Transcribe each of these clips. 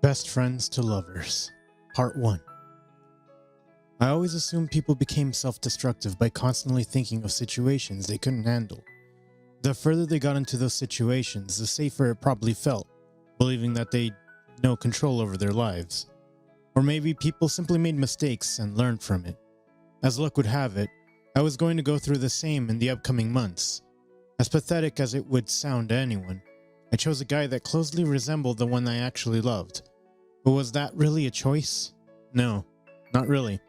Best Friends to Lovers, Part 1. I always assumed people became self-destructive by constantly thinking of situations they couldn't handle. The further they got into those situations, the safer it probably felt, believing that they had no control over their lives. Or maybe people simply made mistakes and learned from it. As luck would have it, I was going to go through the same in the upcoming months. As pathetic as it would sound to anyone, I chose a guy that closely resembled the one I actually loved. But was that really a choice? No, not really.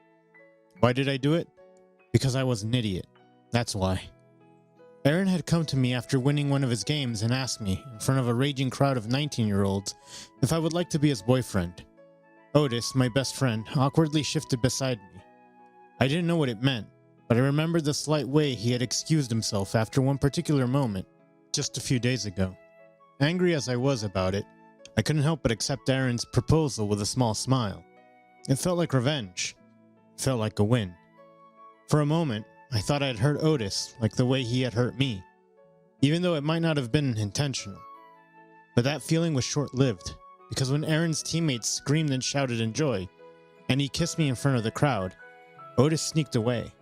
Why did I do it? Because I was an idiot. That's why. Aaron had come to me after winning one of his games and asked me, in front of a raging crowd of 19-year-olds, if I would like to be his boyfriend. Otis, my best friend, awkwardly shifted beside me. I didn't know what it meant, but I remembered the slight way he had excused himself after one particular moment, just a few days ago. Angry as I was about it, I couldn't help but accept Aaron's proposal with a small smile. It felt like revenge. It felt like a win. For a moment, I thought I had hurt Otis like the way he had hurt me, even though it might not have been intentional. But that feeling was short-lived, because when Aaron's teammates screamed and shouted in joy, and he kissed me in front of the crowd, Otis sneaked away.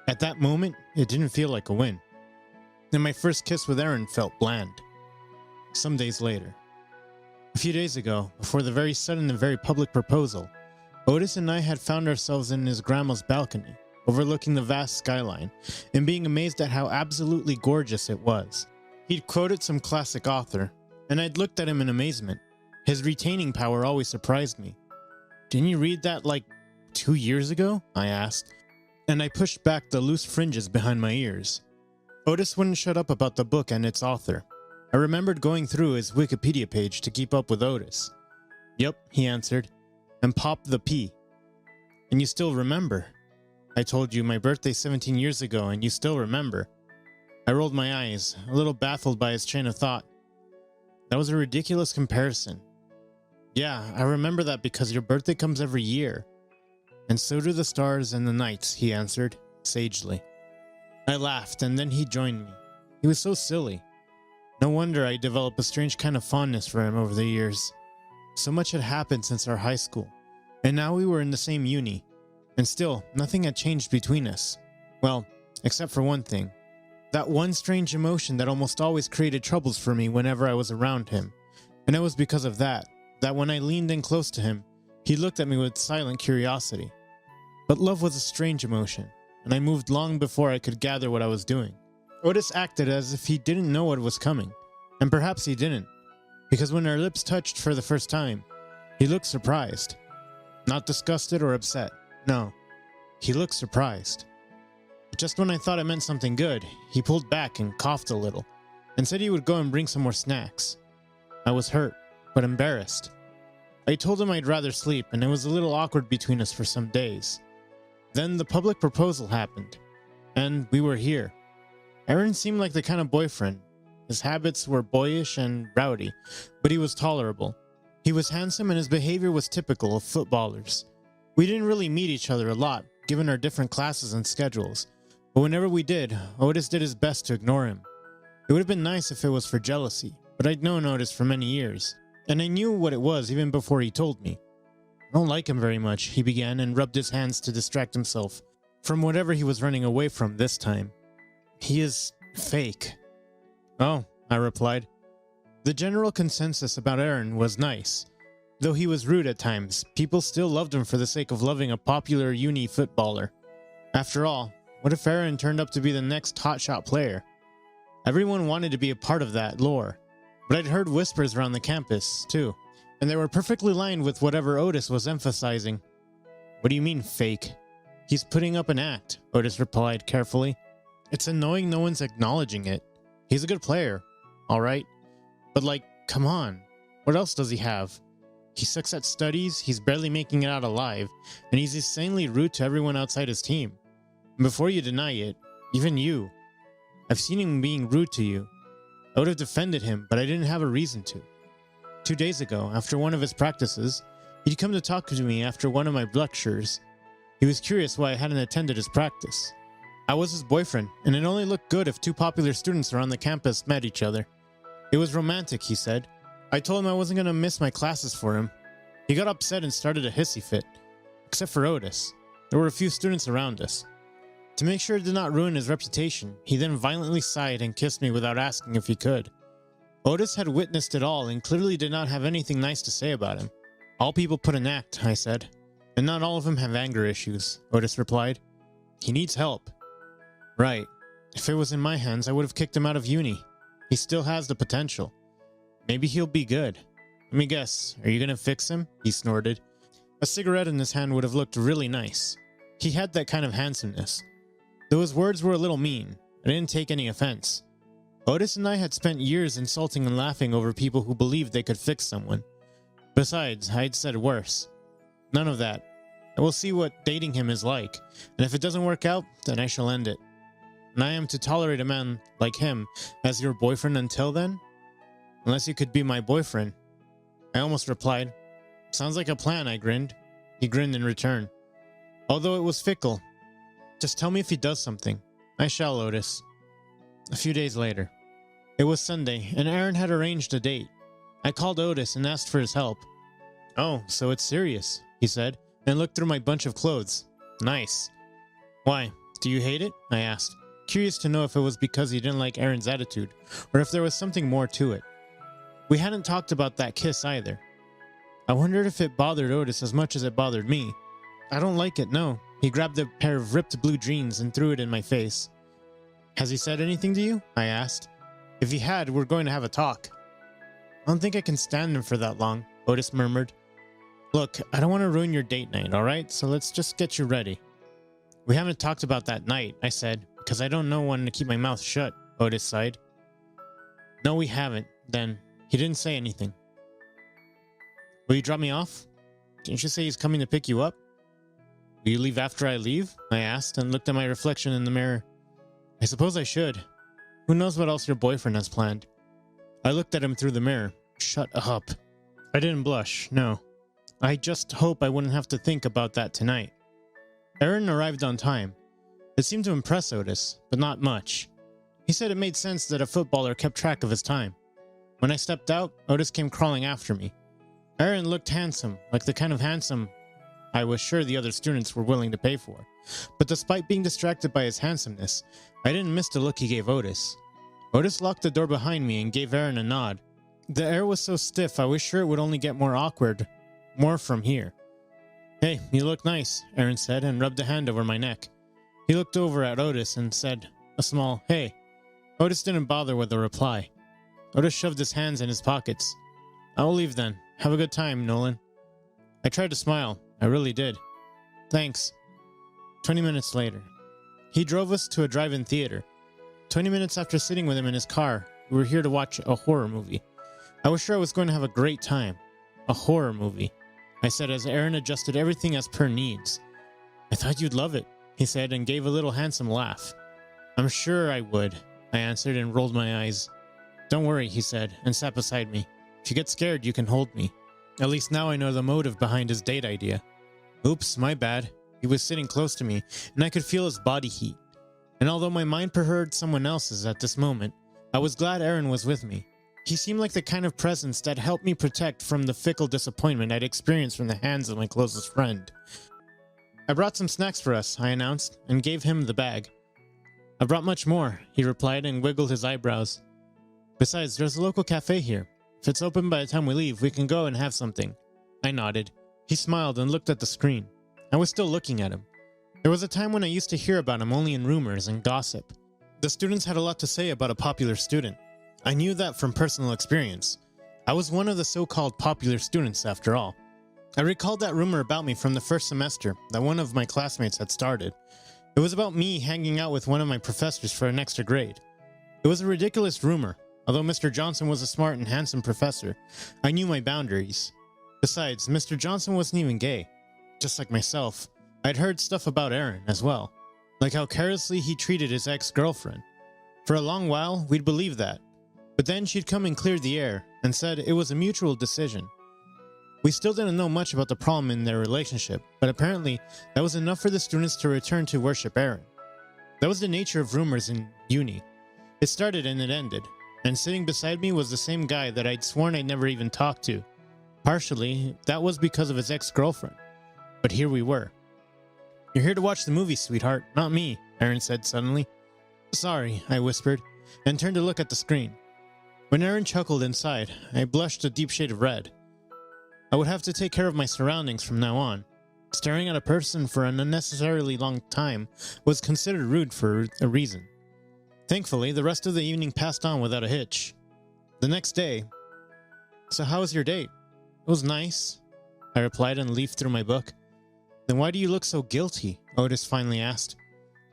At that moment, it didn't feel like a win. And my first kiss with Aaron felt bland. Some days later. A few days ago, before the very sudden and very public proposal, Otis and I had found ourselves in his grandma's balcony, overlooking the vast skyline, and being amazed at how absolutely gorgeous it was. He'd quoted some classic author, and I'd looked at him in amazement. His retaining power always surprised me. "Didn't you read that like 2 years ago?" I asked, and I pushed back the loose fringes behind my ears. Otis wouldn't shut up about the book and its author. I remembered going through his Wikipedia page to keep up with Otis. "Yep," he answered, and popped the P. "And you still remember? I told you my birthday 17 years ago and you still remember." I rolled my eyes, a little baffled by his train of thought. That was a ridiculous comparison. "Yeah, I remember that because your birthday comes every year. And so do the stars and the nights," he answered, sagely. I laughed, and then he joined me. He was so silly. No wonder I developed a strange kind of fondness for him over the years. So much had happened since our high school, and now we were in the same uni. And still, nothing had changed between us. Well, except for one thing. That one strange emotion that almost always created troubles for me whenever I was around him. And it was because of that when I leaned in close to him, he looked at me with silent curiosity. But love was a strange emotion, and I moved long before I could gather what I was doing. Otis acted as if he didn't know what was coming, and perhaps he didn't, because when our lips touched for the first time, he looked surprised. Not disgusted or upset, no, he looked surprised. Just when I thought it meant something good, he pulled back and coughed a little, and said he would go and bring some more snacks. I was hurt, but embarrassed. I told him I'd rather sleep, and it was a little awkward between us for some days. Then the public proposal happened, and we were here. Aaron seemed like the kind of boyfriend. His habits were boyish and rowdy, but he was tolerable. He was handsome and his behavior was typical of footballers. We didn't really meet each other a lot, given our different classes and schedules, but whenever we did, Otis did his best to ignore him. It would have been nice if it was for jealousy, but I'd known Otis for many years, and I knew what it was even before he told me. "I don't like him very much," he began, and rubbed his hands to distract himself from whatever he was running away from this time. "He is fake." "Oh," I replied. The general consensus about Aaron was nice. Though he was rude at times, people still loved him for the sake of loving a popular uni footballer. After all, what if Aaron turned up to be the next hotshot player? Everyone wanted to be a part of that lore, but I'd heard whispers around the campus, too, and they were perfectly lined with whatever Otis was emphasizing. "What do you mean, fake?" "He's putting up an act," Otis replied carefully. "It's annoying no one's acknowledging it. He's a good player, all right. But come on, what else does he have? He sucks at studies, he's barely making it out alive, and he's insanely rude to everyone outside his team. And before you deny it, even you. I've seen him being rude to you. I would have defended him, but I didn't have a reason to. 2 days ago, after one of his practices, he'd come to talk to me after one of my lectures. He was curious why I hadn't attended his practice. I was his boyfriend, and it only looked good if two popular students around the campus met each other. It was romantic, he said. I told him I wasn't going to miss my classes for him. He got upset and started a hissy fit. Except for Otis. There were a few students around us. To make sure it did not ruin his reputation, he then violently sighed and kissed me without asking if he could. Otis had witnessed it all and clearly did not have anything nice to say about him. All people put an act, I said. And not all of them have anger issues, Otis replied. He needs help. Right. If it was in my hands, I would have kicked him out of uni. He still has the potential. Maybe he'll be good. Let me guess, are you gonna fix him? He snorted. A cigarette in his hand would have looked really nice. He had that kind of handsomeness. Though his words were a little mean, I didn't take any offense. Otis and I had spent years insulting and laughing over people who believed they could fix someone. Besides, I'd said worse. None of that. I will see what dating him is like, and if it doesn't work out, then I shall end it. And I am to tolerate a man like him as your boyfriend until then? Unless you could be my boyfriend. I almost replied. Sounds like a plan, I grinned. He grinned in return. Although it was fickle. Just tell me if he does something. I shall, Otis. A few days later. It was Sunday, and Aaron had arranged a date. I called Otis and asked for his help. Oh, so it's serious, he said, and looked through my bunch of clothes. Nice. Why, do you hate it? I asked, curious to know if it was because he didn't like Aaron's attitude, or if there was something more to it. We hadn't talked about that kiss either. I wondered if it bothered Otis as much as it bothered me. I don't like it, no. He grabbed a pair of ripped blue jeans and threw it in my face. Has he said anything to you? I asked. If he had, we're going to have a talk. I don't think I can stand him for that long, Otis murmured. Look, I don't want to ruin your date night, alright? So let's just get you ready. We haven't talked about that night, I said, because I don't know when to keep my mouth shut, Otis sighed. No, we haven't, then. He didn't say anything. Will you drop me off? Didn't you say he's coming to pick you up? Will you leave after I leave? I asked and looked at my reflection in the mirror. I suppose I should. Who knows what else your boyfriend has planned? I looked at him through the mirror. Shut up. I didn't blush, no. I just hope I wouldn't have to think about that tonight. Aaron arrived on time. It seemed to impress Otis, but not much. He said it made sense that a footballer kept track of his time. When I stepped out, Otis came crawling after me. Aaron looked handsome, like the kind of handsome I was sure the other students were willing to pay for. But despite being distracted by his handsomeness, I didn't miss the look he gave Otis. Otis locked the door behind me and gave Aaron a nod. The air was so stiff I was sure it would only get more awkward, more from here. Hey, you look nice, Aaron said and rubbed a hand over my neck. He looked over at Otis and said a small, hey. Otis didn't bother with a reply. Otis shoved his hands in his pockets. I will leave then. Have a good time, Nolan. I tried to smile. I really did. Thanks. 20 minutes later. He drove us to a drive-in theater. 20 minutes after sitting with him in his car, we were here to watch a horror movie. I was sure I was going to have a great time. A horror movie, I said as Aaron adjusted everything as per needs. I thought you'd love it, he said and gave a little handsome laugh. I'm sure I would, I answered and rolled my eyes. Don't worry, he said, and sat beside me. If you get scared, you can hold me. At least now I know the motive behind his date idea. Oops, my bad. He was sitting close to me, and I could feel his body heat. And although my mind preferred someone else's at this moment, I was glad Aaron was with me. He seemed like the kind of presence that helped me protect from the fickle disappointment I'd experienced from the hands of my closest friend. I brought some snacks for us, I announced, and gave him the bag. I brought much more, he replied and wiggled his eyebrows. Besides, there's a local cafe here. If it's open by the time we leave, we can go and have something. I nodded. He smiled and looked at the screen. I was still looking at him. There was a time when I used to hear about him only in rumors and gossip. The students had a lot to say about a popular student. I knew that from personal experience. I was one of the so-called popular students after all. I recalled that rumor about me from the first semester that one of my classmates had started. It was about me hanging out with one of my professors for an extra grade. It was a ridiculous rumor. Although Mr. Johnson was a smart and handsome professor, I knew my boundaries. Besides, Mr. Johnson wasn't even gay. Just like myself, I'd heard stuff about Aaron as well, like how carelessly he treated his ex-girlfriend. For a long while, we'd believed that. But then she'd come and cleared the air and said it was a mutual decision. We still didn't know much about the problem in their relationship, but apparently that was enough for the students to return to worship Aaron. That was the nature of rumors in uni. It started and it ended. And sitting beside me was the same guy that I'd sworn I'd never even talked to. Partially, that was because of his ex-girlfriend. But here we were. "You're here to watch the movie, sweetheart, not me," Aaron said suddenly. "Sorry," I whispered, and turned to look at the screen. When Aaron chuckled inside, I blushed a deep shade of red. I would have to take care of my surroundings from now on. Staring at a person for an unnecessarily long time was considered rude for a reason. Thankfully, the rest of the evening passed on without a hitch. The next day, "So how was your date?" "It was nice," I replied and leafed through my book. "Then why do you look so guilty?" Otis finally asked.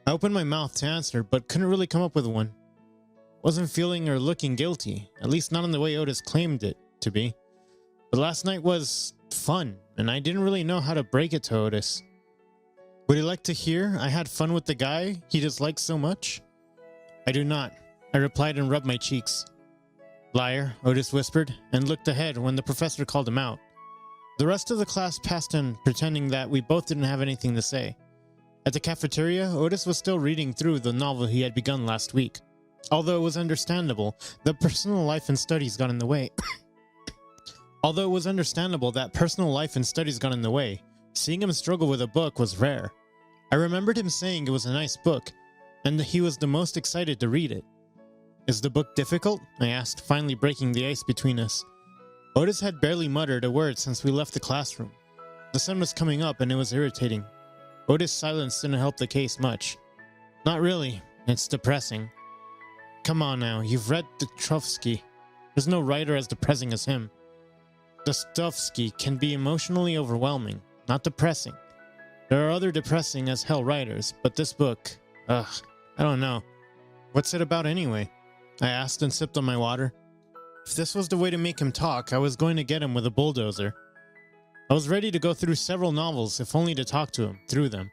I opened my mouth to answer, but couldn't really come up with one. Wasn't feeling or looking guilty, at least not in the way Otis claimed it to be. But last night was fun, and I didn't really know how to break it to Otis. Would he like to hear I had fun with the guy he disliked so much? "I do not," I replied and rubbed my cheeks. "Liar," Otis whispered, and looked ahead when the professor called him out. The rest of the class passed him, pretending that we both didn't have anything to say. At the cafeteria, Otis was still reading through the novel he had begun last week. Although it was understandable that personal life and studies got in the way. Seeing him struggle with a book was rare. I remembered him saying it was a nice book, and that he was the most excited to read it. "Is the book difficult?" I asked, finally breaking the ice between us. Otis had barely muttered a word since we left the classroom. The sun was coming up and it was irritating. Otis' silence didn't help the case much. "Not really. It's depressing." "Come on now, you've read Dostoevsky. There's no writer as depressing as him." "Dostoevsky can be emotionally overwhelming, not depressing. There are other depressing as hell writers, but this book, I don't know." "What's it about anyway?" I asked and sipped on my water. If this was the way to make him talk, I was going to get him with a bulldozer. I was ready to go through several novels, if only to talk to him through them.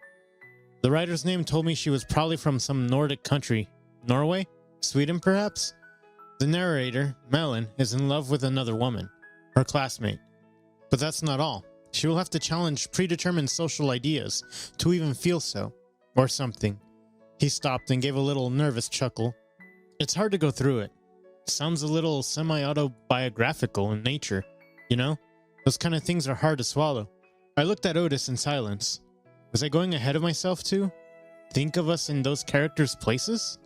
The writer's name told me she was probably from some Nordic country. Norway? Sweden, perhaps? The narrator, Melon, is in love with another woman, her classmate. But that's not all. She will have to challenge predetermined social ideas to even feel so, or something. He stopped and gave a little nervous chuckle. It's hard to go through it. Sounds a little semi-autobiographical in nature, you know? Those kind of things are hard to swallow. I looked at Otis in silence. Was I going ahead of myself too? Think of us in those characters' places?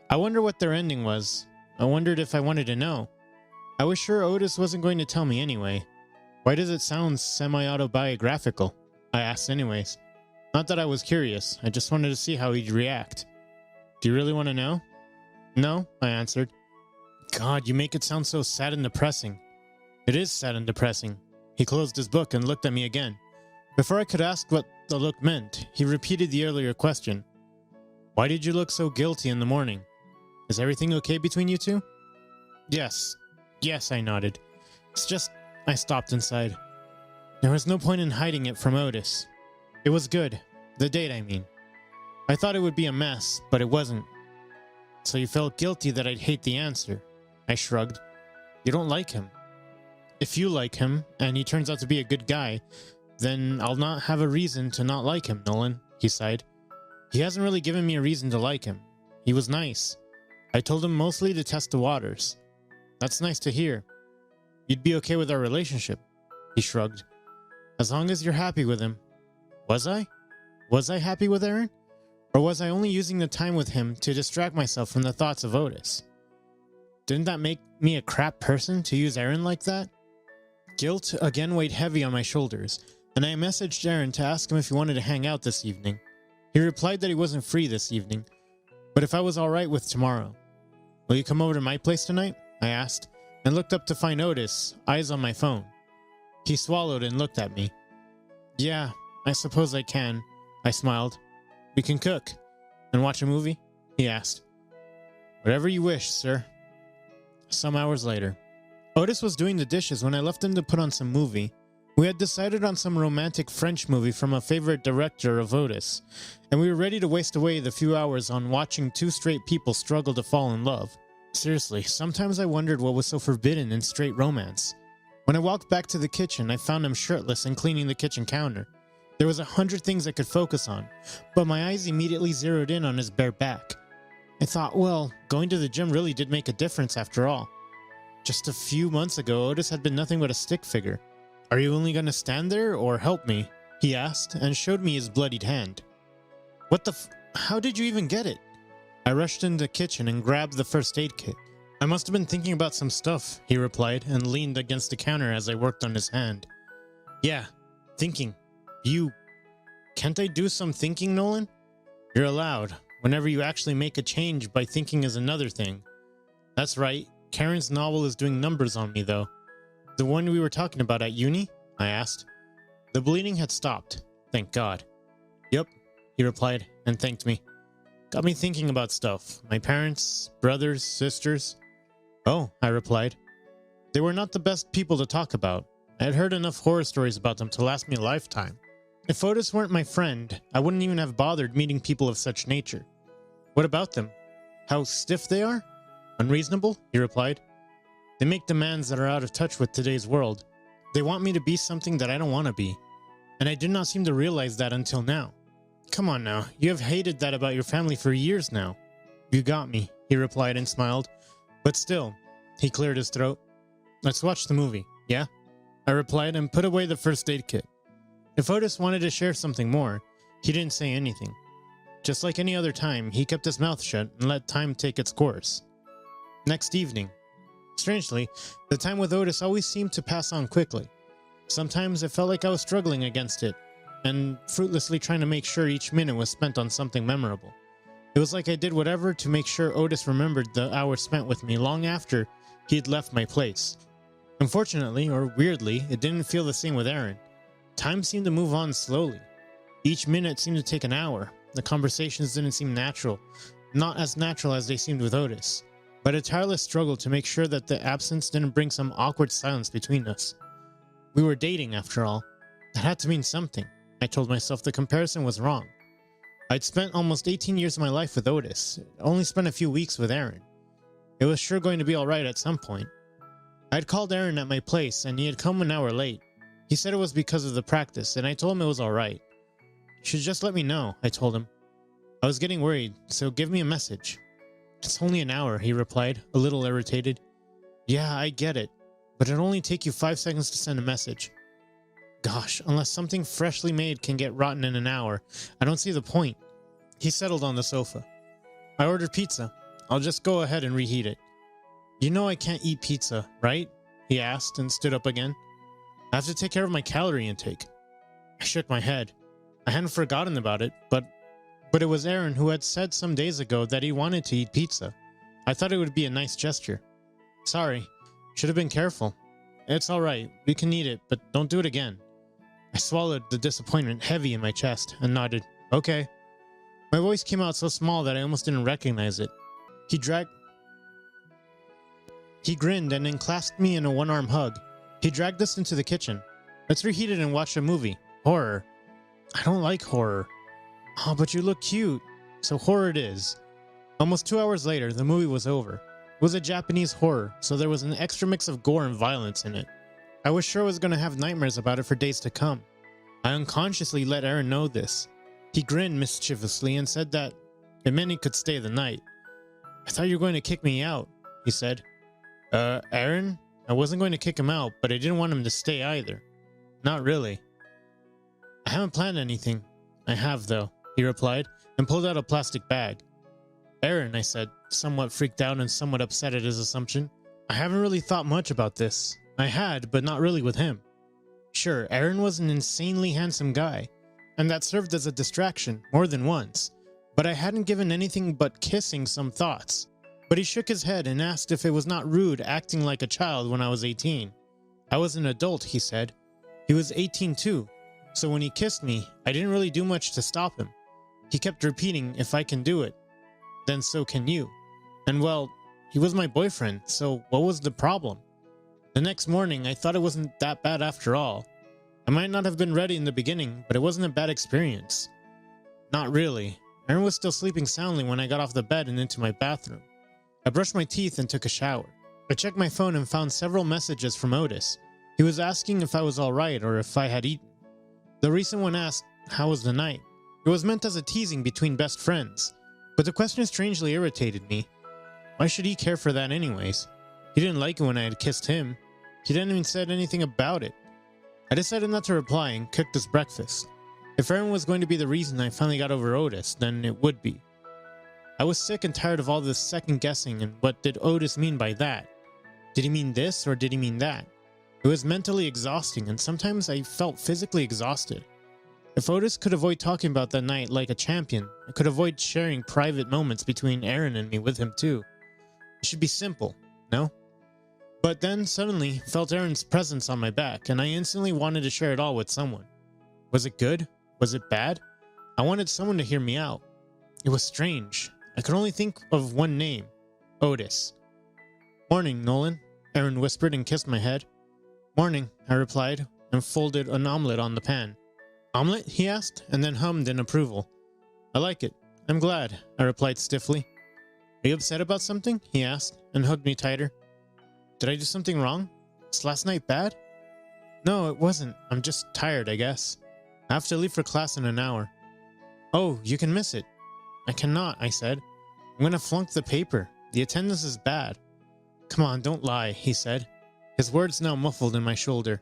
I wonder what their ending was. I wondered if I wanted to know. I was sure Otis wasn't going to tell me anyway. Why does it sound semi-autobiographical? I asked anyways. Not that I was curious, I just wanted to see how he'd react. Do you really want to know? No, I answered. God, you make it sound so sad and depressing. It is sad and depressing. He closed his book and looked at me again. Before I could ask what the look meant, he repeated the earlier question. Why did you look so guilty in the morning? Is everything okay between you two? Yes, I nodded. It's just, I stopped inside. There was no point in hiding it from Otis. It was good. The date, I mean. I thought it would be a mess, but it wasn't. So you felt guilty that I'd hate the answer. I shrugged. You don't like him. If you like him, and he turns out to be a good guy, then I'll not have a reason to not like him, Nolan, he sighed. He hasn't really given me a reason to like him. He was nice. I told him mostly to test the waters. That's nice to hear. You'd be okay with our relationship, he shrugged. As long as you're happy with him. Was I? Was I happy with Aaron? Or was I only using the time with him to distract myself from the thoughts of Otis? Didn't that make me a crap person to use Aaron like that? Guilt again weighed heavy on my shoulders, and I messaged Aaron to ask him if he wanted to hang out this evening. He replied that he wasn't free this evening, but if I was alright with tomorrow. Will you come over to my place tonight? I asked, and looked up to find Otis, eyes on my phone. He swallowed and looked at me. Yeah, I suppose I can, I smiled. We can cook. And watch a movie? He asked. Whatever you wish, sir. Some hours later. Otis was doing the dishes when I left him to put on some movie. We had decided on some romantic French movie from a favorite director of Otis, and we were ready to waste away the few hours on watching two straight people struggle to fall in love. Seriously, sometimes I wondered what was so forbidden in straight romance. When I walked back to the kitchen, I found him shirtless and cleaning the kitchen counter. There was 100 things I could focus on, but my eyes immediately zeroed in on his bare back. I thought, well, going to the gym really did make a difference after all. Just a few months ago, Otis had been nothing but a stick figure. "Are you only gonna stand there or help me?" he asked and showed me his bloodied hand. "What the How did you even get it?" I rushed into the kitchen and grabbed the first aid kit. "I must have been thinking about some stuff," he replied and leaned against the counter as I worked on his hand. "Yeah, thinking. Can't I do some thinking, Nolan?" "You're allowed. Whenever you actually make a change by thinking is another thing." "That's right. Karen's novel is doing numbers on me, though." "The one we were talking about at uni?" I asked. The bleeding had stopped. Thank God. "Yep," he replied and thanked me. "Got me thinking about stuff. My parents, brothers, sisters." "Oh," I replied. "They were not the best people to talk about. I had heard enough horror stories about them to last me a lifetime. If Otis weren't my friend, I wouldn't even have bothered meeting people of such nature." "What about them? How stiff they are?" "Unreasonable," he replied. "They make demands that are out of touch with today's world. They want me to be something that I don't want to be. And I did not seem to realize that until now." "Come on now, you have hated that about your family for years now." "You got me," he replied and smiled. "But still," he cleared his throat. "Let's watch the movie, yeah?" I replied and put away the first aid kit. If Otis wanted to share something more, he didn't say anything. Just like any other time, he kept his mouth shut and let time take its course. Next evening. Strangely, the time with Otis always seemed to pass on quickly. Sometimes it felt like I was struggling against it, and fruitlessly trying to make sure each minute was spent on something memorable. It was like I did whatever to make sure Otis remembered the hours spent with me long after he'd left my place. Unfortunately, or weirdly, it didn't feel the same with Aaron. Time seemed to move on slowly. Each minute seemed to take an hour. The conversations didn't seem natural, not as natural as they seemed with Otis, but a tireless struggle to make sure that the absence didn't bring some awkward silence between us. We were dating, after all. That had to mean something. I told myself the comparison was wrong. I'd spent almost 18 years of my life with Otis, only spent a few weeks with Aaron. It was sure going to be alright at some point. I'd called Aaron at my place, and he had come an hour late. He said it was because of the practice, and I told him it was alright. "You should just let me know," I told him. "I was getting worried, so give me a message." "It's only an hour," he replied, a little irritated. "Yeah, I get it, but it'll only take you 5 seconds to send a message." "Gosh, unless something freshly made can get rotten in an hour, I don't see the point." He settled on the sofa. "I ordered pizza. I'll just go ahead and reheat it." "You know I can't eat pizza, right?" he asked and stood up again. "I have to take care of my calorie intake." I shook my head. I hadn't forgotten about it, but it was Aaron who had said some days ago that he wanted to eat pizza. I thought it would be a nice gesture. "Sorry, should have been careful." "It's alright, we can eat it, but don't do it again." I swallowed the disappointment heavy in my chest and nodded, "Okay." My voice came out so small that I almost didn't recognize it. He grinned and then clasped me in a one-arm hug. He dragged us into the kitchen. "Let's reheat it and watch a movie. Horror." "I don't like horror." "Oh, but you look cute." So horror it is. Almost 2 hours later, the movie was over. It was a Japanese horror, so there was an extra mix of gore and violence in it. I was sure I was going to have nightmares about it for days to come. I unconsciously let Aaron know this. He grinned mischievously and said that it meant he could stay the night. "I thought you were going to kick me out," he said. Aaron? I wasn't going to kick him out, but I didn't want him to stay either. Not really." "I haven't planned anything." "I have, though," he replied, and pulled out a plastic bag. "Aaron," I said, somewhat freaked out and somewhat upset at his assumption. "I haven't really thought much about this." I had, but not really with him. Sure, Aaron was an insanely handsome guy, and that served as a distraction more than once, but I hadn't given anything but kissing some thoughts. But he shook his head and asked if it was not rude acting like a child when I was 18. I was an adult, he said. He was 18 too, so when he kissed me, I didn't really do much to stop him. He kept repeating, "If I can do it, then so can you." And well, he was my boyfriend, so what was the problem? The next morning, I thought it wasn't that bad after all. I might not have been ready in the beginning, but it wasn't a bad experience. Not really. Aaron was still sleeping soundly when I got off the bed and into my bathroom. I brushed my teeth and took a shower. I checked my phone and found several messages from Otis. He was asking if I was alright or if I had eaten. The recent one asked, "How was the night?" It was meant as a teasing between best friends, but the question strangely irritated me. Why should he care for that anyways? He didn't like it when I had kissed him. He didn't even said anything about it. I decided not to reply and cooked us breakfast. If Aaron was going to be the reason I finally got over Otis, then it would be. I was sick and tired of all this second guessing and what did Otis mean by that? Did he mean this or did he mean that? It was mentally exhausting and sometimes I felt physically exhausted. If Otis could avoid talking about that night like a champion, I could avoid sharing private moments between Aaron and me with him too. It should be simple, no? But then suddenly felt Aaron's presence on my back and I instantly wanted to share it all with someone. Was it good? Was it bad? I wanted someone to hear me out. It was strange. I could only think of one name, Otis. "Morning, Nolan," Aaron whispered and kissed my head. "Morning," I replied and folded an omelet on the pan. "Omelet?" he asked and then hummed in approval. "I like it. I'm glad," I replied stiffly. "Are you upset about something?" he asked and hugged me tighter. "Did I do something wrong? Was last night bad?" "No, it wasn't. I'm just tired, I guess. I have to leave for class in an hour." "Oh, you can miss it." "I cannot," I said. "I'm gonna flunk the paper. The attendance is bad." "Come on, don't lie," he said, his words now muffled in my shoulder.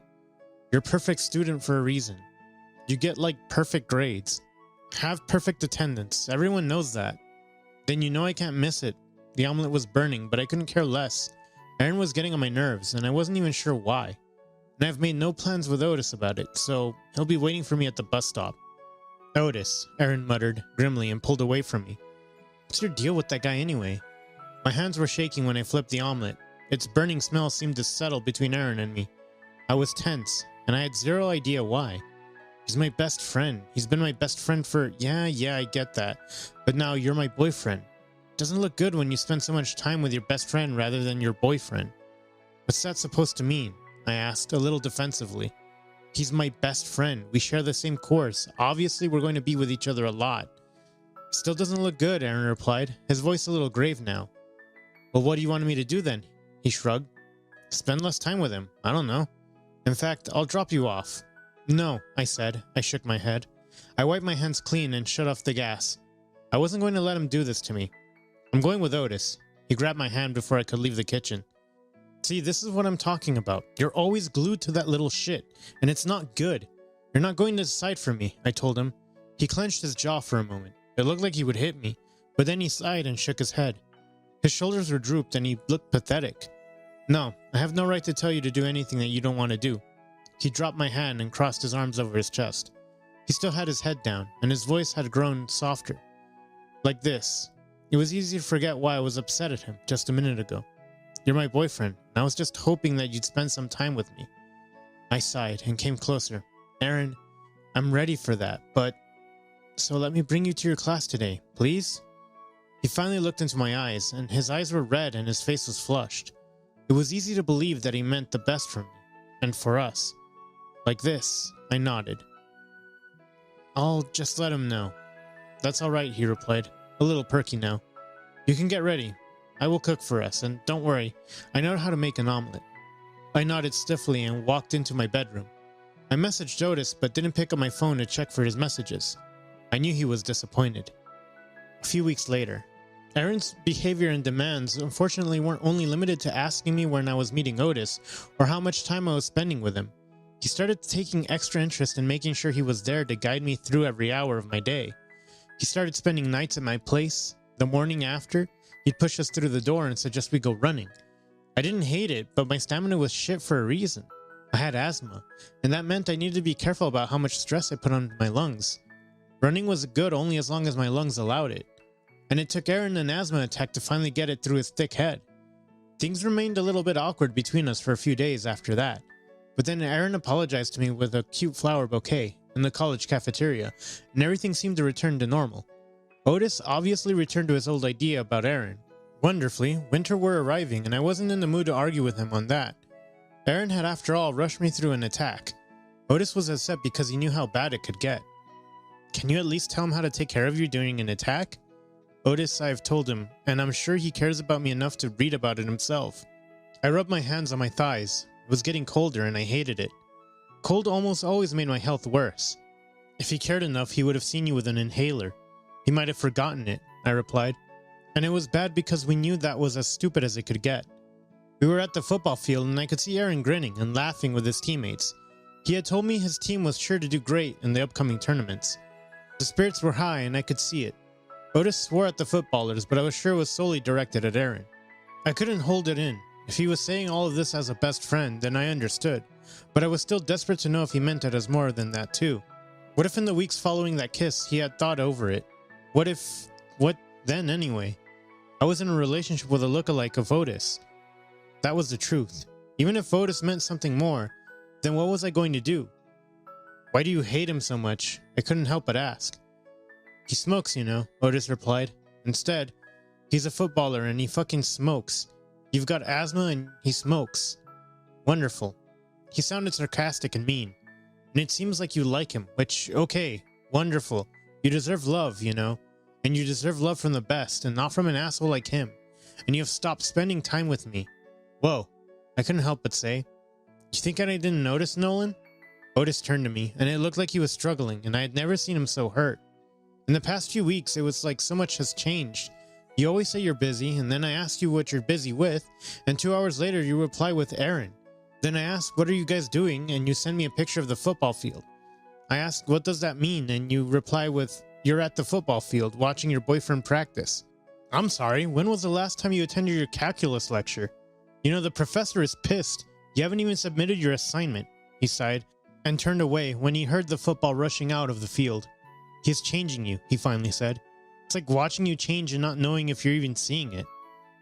"You're a perfect student for a reason. You get like perfect grades. Have perfect attendance. Everyone knows that. Then you know I can't miss it." The omelet was burning, but I couldn't care less. Aaron was getting on my nerves, and I wasn't even sure why. And I've made no plans with Otis about it, so he'll be waiting for me at the bus stop. "Otis," Aaron muttered grimly and pulled away from me. "What's your deal with that guy anyway?" My hands were shaking when I flipped the omelet. Its burning smell seemed to settle between Aaron and me. I was tense, and I had zero idea why. He's my best friend. He's been my best friend for... Yeah, I get that. But now you're my boyfriend. It doesn't look good when you spend so much time with your best friend rather than your boyfriend. What's that supposed to mean? I asked, a little defensively. He's my best friend. We share the same course. Obviously, we're going to be with each other a lot. Still doesn't look good, Aaron replied, his voice a little grave now. Well, what do you want me to do then? He shrugged. Spend less time with him. I don't know. In fact, I'll drop you off. No, I said. I shook my head. I wiped my hands clean and shut off the gas. I wasn't going to let him do this to me. I'm going with Otis. He grabbed my hand before I could leave the kitchen. See, this is what I'm talking about. You're always glued to that little shit, and it's not good. You're not going to decide for me, I told him. He clenched his jaw for a moment. It looked like he would hit me, but then he sighed and shook his head. His shoulders were drooped and he looked pathetic. No, I have no right to tell you to do anything that you don't want to do. He dropped my hand and crossed his arms over his chest. He still had his head down, and his voice had grown softer. Like this. It was easy to forget why I was upset at him just a minute ago. You're my boyfriend, and I was just hoping that you'd spend some time with me. I sighed and came closer. Aaron, I'm ready for that, but... So let me bring you to your class today, please? He finally looked into my eyes, and his eyes were red and his face was flushed. It was easy to believe that he meant the best for me, and for us. Like this, I nodded. I'll just let him know. That's all right, he replied, a little perky now. You can get ready. I will cook for us, and don't worry, I know how to make an omelet. I nodded stiffly and walked into my bedroom. I messaged Otis, but didn't pick up my phone to check for his messages. I knew he was disappointed. A few weeks later, Aaron's behavior and demands unfortunately weren't only limited to asking me when I was meeting Otis or how much time I was spending with him. He started taking extra interest in making sure he was there to guide me through every hour of my day. He started spending nights at my place. The morning after, he'd push us through the door and suggest we go running. I didn't hate it, but my stamina was shit for a reason. I had asthma, and that meant I needed to be careful about how much stress I put on my lungs. Running was good only as long as my lungs allowed it, and it took Aaron an asthma attack to finally get it through his thick head. Things remained a little bit awkward between us for a few days after that, but then Aaron apologized to me with a cute flower bouquet in the college cafeteria, and everything seemed to return to normal. Otis obviously returned to his old idea about Aaron. Wonderfully, winter were arriving, and I wasn't in the mood to argue with him on that. Aaron had after all rushed me through an attack. Otis was upset because he knew how bad it could get. Can you at least tell him how to take care of you during an attack? Otis, I've told him, and I'm sure he cares about me enough to read about it himself. I rubbed my hands on my thighs. It was getting colder and I hated it. Cold almost always made my health worse. If he cared enough, he would have seen you with an inhaler. He might have forgotten it, I replied. And it was bad because we knew that was as stupid as it could get. We were at the football field and I could see Aaron grinning and laughing with his teammates. He had told me his team was sure to do great in the upcoming tournaments. The spirits were high and I could see it. Otis swore at the footballers, but I was sure it was solely directed at Aaron. I couldn't hold it in. If he was saying all of this as a best friend, then I understood. But I was still desperate to know if he meant it as more than that too. What if in the weeks following that kiss, he had thought over it? What then anyway? I was in a relationship with a lookalike of Otis. That was the truth. Even if Otis meant something more, then what was I going to do? Why do you hate him so much? I couldn't help but ask. He smokes, you know, Otis replied. Instead, he's a footballer and he fucking smokes. You've got asthma and he smokes. Wonderful. He sounded sarcastic and mean. And it seems like you like him, which, okay, wonderful. You deserve love, you know. And you deserve love from the best and not from an asshole like him. And you have stopped spending time with me. Whoa, I couldn't help but say. You think I didn't notice, Nolan? Otis turned to me, and it looked like he was struggling, and I had never seen him so hurt. In the past few weeks, it was like so much has changed. You always say you're busy, and then I asked you what you're busy with, and 2 hours later you reply with Aaron. Then I asked, what are you guys doing? And you send me a picture of the football field. I asked, what does that mean? And you reply with, you're at the football field watching your boyfriend practice. I'm sorry, when was the last time you attended your calculus lecture? You know, the professor is pissed. You haven't even submitted your assignment, he sighed, and turned away when he heard the football rushing out of the field. He's changing you, he finally said. It's like watching you change and not knowing if you're even seeing it.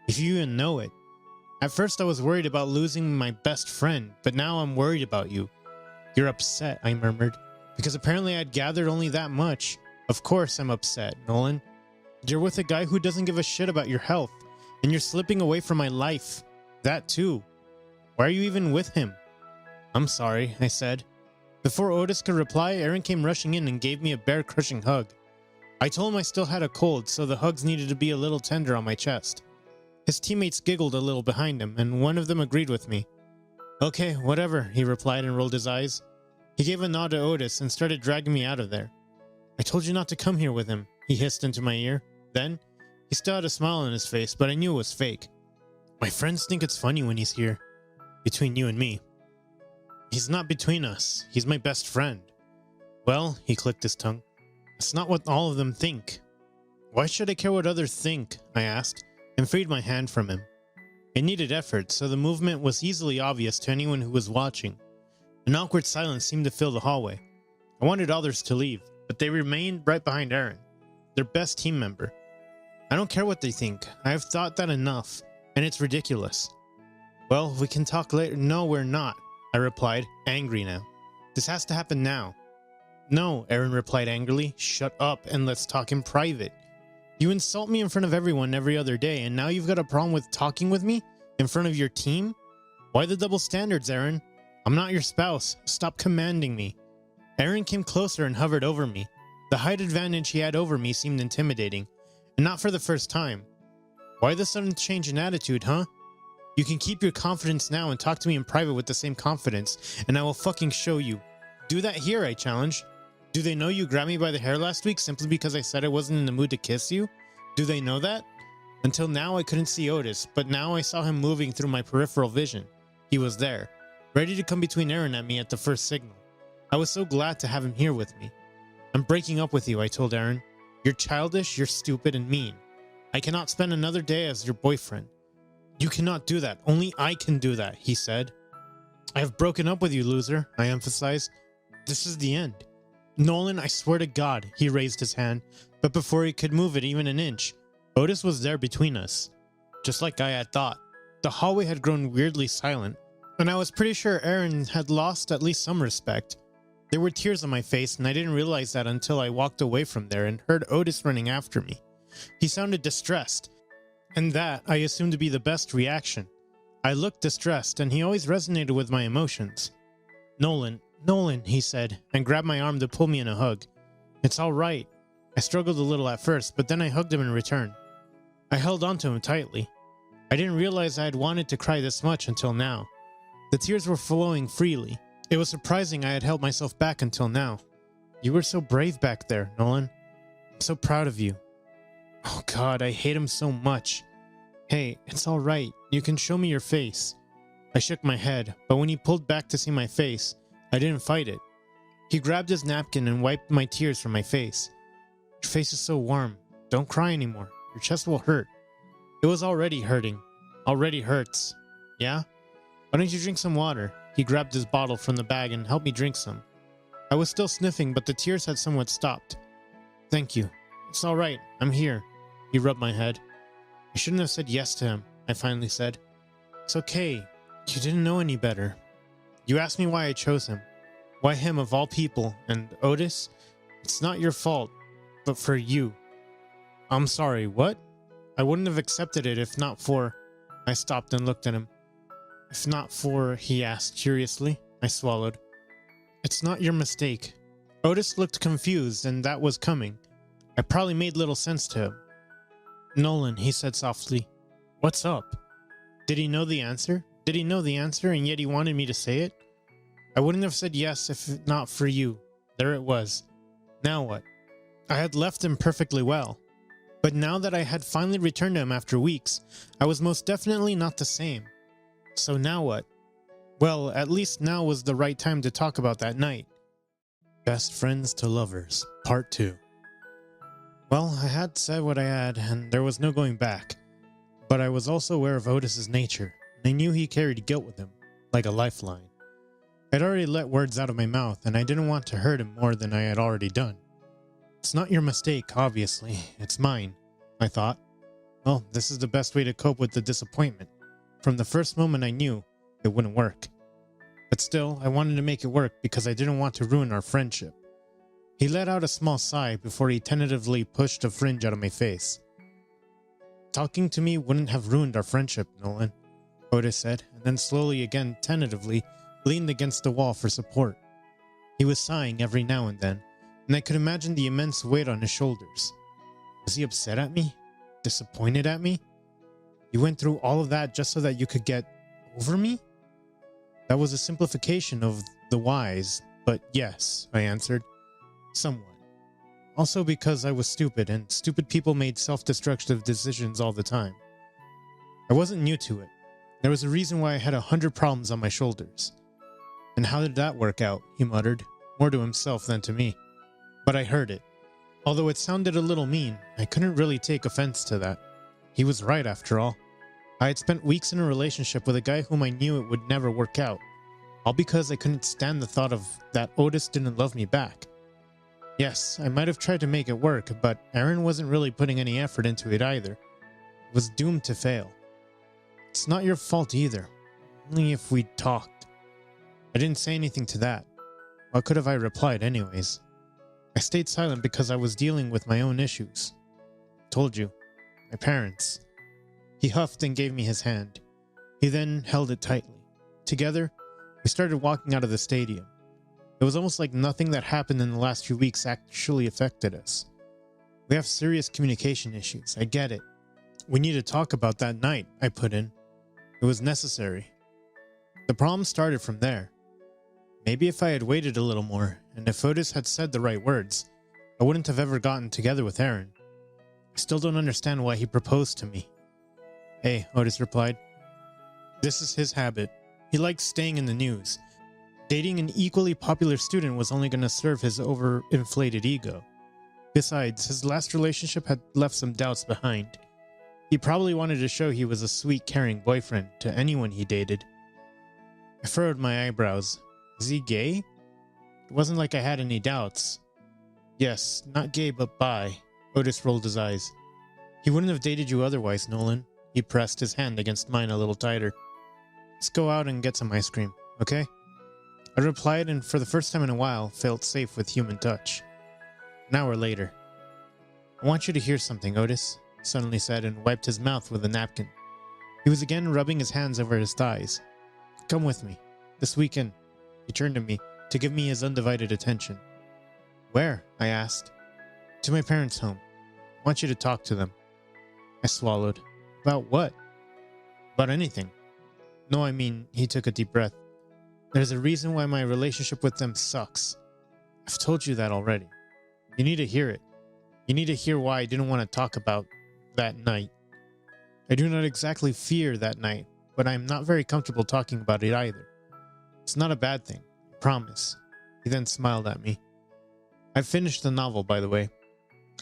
If you even know it. At first I was worried about losing my best friend, but now I'm worried about you. You're upset, I murmured, because apparently I'd gathered only that much. Of course I'm upset, Nolan. You're with a guy who doesn't give a shit about your health, and you're slipping away from my life. That too. Why are you even with him? I'm sorry, I said. Before Otis could reply, Aaron came rushing in and gave me a bear-crushing hug. I told him I still had a cold, so the hugs needed to be a little tender on my chest. His teammates giggled a little behind him, and one of them agreed with me. Okay, whatever, he replied and rolled his eyes. He gave a nod to Otis and started dragging me out of there. I told you not to come here with him, he hissed into my ear. Then, he still had a smile on his face, but I knew it was fake. My friends think it's funny when he's here. Between you and me. He's not between us. He's my best friend. Well, he clicked his tongue. That's not what all of them think. Why should I care what others think? I asked, and freed my hand from him. It needed effort, so the movement was easily obvious to anyone who was watching. An awkward silence seemed to fill the hallway. I wanted others to leave, but they remained right behind Aaron, their best team member. I don't care what they think. I have thought that enough, and it's ridiculous. Well, we can talk later. No, we're not, I replied, angry now. This has to happen now. No, Aaron replied angrily. Shut up and let's talk in private. You insult me in front of everyone every other day, and now you've got a problem with talking with me in front of your team? Why the double standards, Aaron? I'm not your spouse. Stop commanding me. Aaron came closer and hovered over me. The height advantage he had over me seemed intimidating, and not for the first time. Why the sudden change in attitude, huh? You can keep your confidence now and talk to me in private with the same confidence, and I will fucking show you. Do that here, I challenged. Do they know you grabbed me by the hair last week simply because I said I wasn't in the mood to kiss you? Do they know that? Until now I couldn't see Otis, but now I saw him moving through my peripheral vision. He was there, ready to come between Aaron and me at the first signal. I was so glad to have him here with me. I'm breaking up with you, I told Aaron. You're childish, you're stupid, and mean. I cannot spend another day as your boyfriend. You cannot do that. Only I can do that, he said. I have broken up with you, loser, I emphasized. This is the end. Nolan, I swear to God, he raised his hand, but before he could move it even an inch, Otis was there between us. Just like I had thought. The hallway had grown weirdly silent, and I was pretty sure Aaron had lost at least some respect. There were tears on my face, and I didn't realize that until I walked away from there and heard Otis running after me. He sounded distressed, and that I assumed to be the best reaction. I looked distressed, and he always resonated with my emotions. Nolan, he said, and grabbed my arm to pull me in a hug. It's all right. I struggled a little at first, but then I hugged him in return. I held onto him tightly. I didn't realize I had wanted to cry this much until now. The tears were flowing freely. It was surprising I had held myself back until now. You were so brave back there, Nolan. I'm so proud of you. Oh God, I hate him so much. Hey, it's all right. You can show me your face. I shook my head, but when he pulled back to see my face, I didn't fight it. He grabbed his napkin and wiped my tears from my face. Your face is so warm. Don't cry anymore. Your chest will hurt. It was already hurting. Already hurts. Yeah? Why don't you drink some water? He grabbed his bottle from the bag and helped me drink some. I was still sniffing, but the tears had somewhat stopped. Thank you. It's all right. I'm here. He rubbed my head. I shouldn't have said yes to him, I finally said. It's okay. You didn't know any better. You asked me why I chose him. Why him of all people? And Otis? It's not your fault, but for you. I'm sorry, what? I wouldn't have accepted it if not for... I stopped and looked at him. If not for, he asked curiously. I swallowed. It's not your mistake. Otis looked confused, and that was coming. I probably made little sense to him. Nolan, he said softly. What's up? Did he know the answer? Did he know the answer and yet he wanted me to say it? I wouldn't have said yes if not for you. There it was. Now what? I had left him perfectly well. But now that I had finally returned to him after weeks, I was most definitely not the same. So now what? Well, at least now was the right time to talk about that night. Best Friends to Lovers, Part 2. Well, I had said what I had, and there was no going back. But I was also aware of Otis's nature, and I knew he carried guilt with him, like a lifeline. I'd already let words out of my mouth, and I didn't want to hurt him more than I had already done. It's not your mistake, obviously. It's mine, I thought. Well, this is the best way to cope with the disappointment. From the first moment I knew it wouldn't work. But still, I wanted to make it work because I didn't want to ruin our friendship. He let out a small sigh before he tentatively pushed a fringe out of my face. Talking to me wouldn't have ruined our friendship, Nolan, Otis said, and then slowly again, tentatively, leaned against the wall for support. He was sighing every now and then, and I could imagine the immense weight on his shoulders. Was he upset at me? Disappointed at me? You went through all of that just so that you could get over me? That was a simplification of the whys, but yes, I answered. Somewhat. Also because I was stupid, and stupid people made self-destructive decisions all the time. I wasn't new to it. There was a reason why I had 100 problems on my shoulders. And how did that work out? He muttered, more to himself than to me. But I heard it. Although it sounded a little mean, I couldn't really take offense to that. He was right after all. I had spent weeks in a relationship with a guy whom I knew it would never work out. All because I couldn't stand the thought of that Otis didn't love me back. Yes, I might have tried to make it work, but Aaron wasn't really putting any effort into it either. It was doomed to fail. It's not your fault either. Only if we'd talked. I didn't say anything to that. What could have I replied anyways? I stayed silent because I was dealing with my own issues. Told you. My parents. He huffed and gave me his hand. He then held it tightly. Together, we started walking out of the stadium. It was almost like nothing that happened in the last few weeks actually affected us. We have serious communication issues, I get it. We need to talk about that night, I put in. It was necessary. The problem started from there. Maybe if I had waited a little more, and if Otis had said the right words, I wouldn't have ever gotten together with Aaron. I still don't understand why he proposed to me. Hey, Otis replied. This is his habit. He likes staying in the news. Dating an equally popular student was only going to serve his overinflated ego. Besides, his last relationship had left some doubts behind. He probably wanted to show he was a sweet, caring boyfriend to anyone he dated. I furrowed my eyebrows. Is he gay? It wasn't like I had any doubts. Yes, not gay, but bi. Otis rolled his eyes. He wouldn't have dated you otherwise, Nolan. He pressed his hand against mine a little tighter. Let's go out and get some ice cream, okay? I replied, and for the first time in a while, felt safe with human touch. An hour later. I want you to hear something, Otis, suddenly said, and wiped his mouth with a napkin. He was again rubbing his hands over his thighs. Come with me. This weekend. He turned to me to give me his undivided attention. Where? I asked. To my parents' home. I want you to talk to them. I swallowed. About what? About anything. No, I mean, he took a deep breath. There's a reason why my relationship with them sucks. I've told you that already. You need to hear it. You need to hear why I didn't want to talk about that night. I do not exactly fear that night, but I'm not very comfortable talking about it either. It's not a bad thing, I promise. He then smiled at me. I finished the novel, by the way.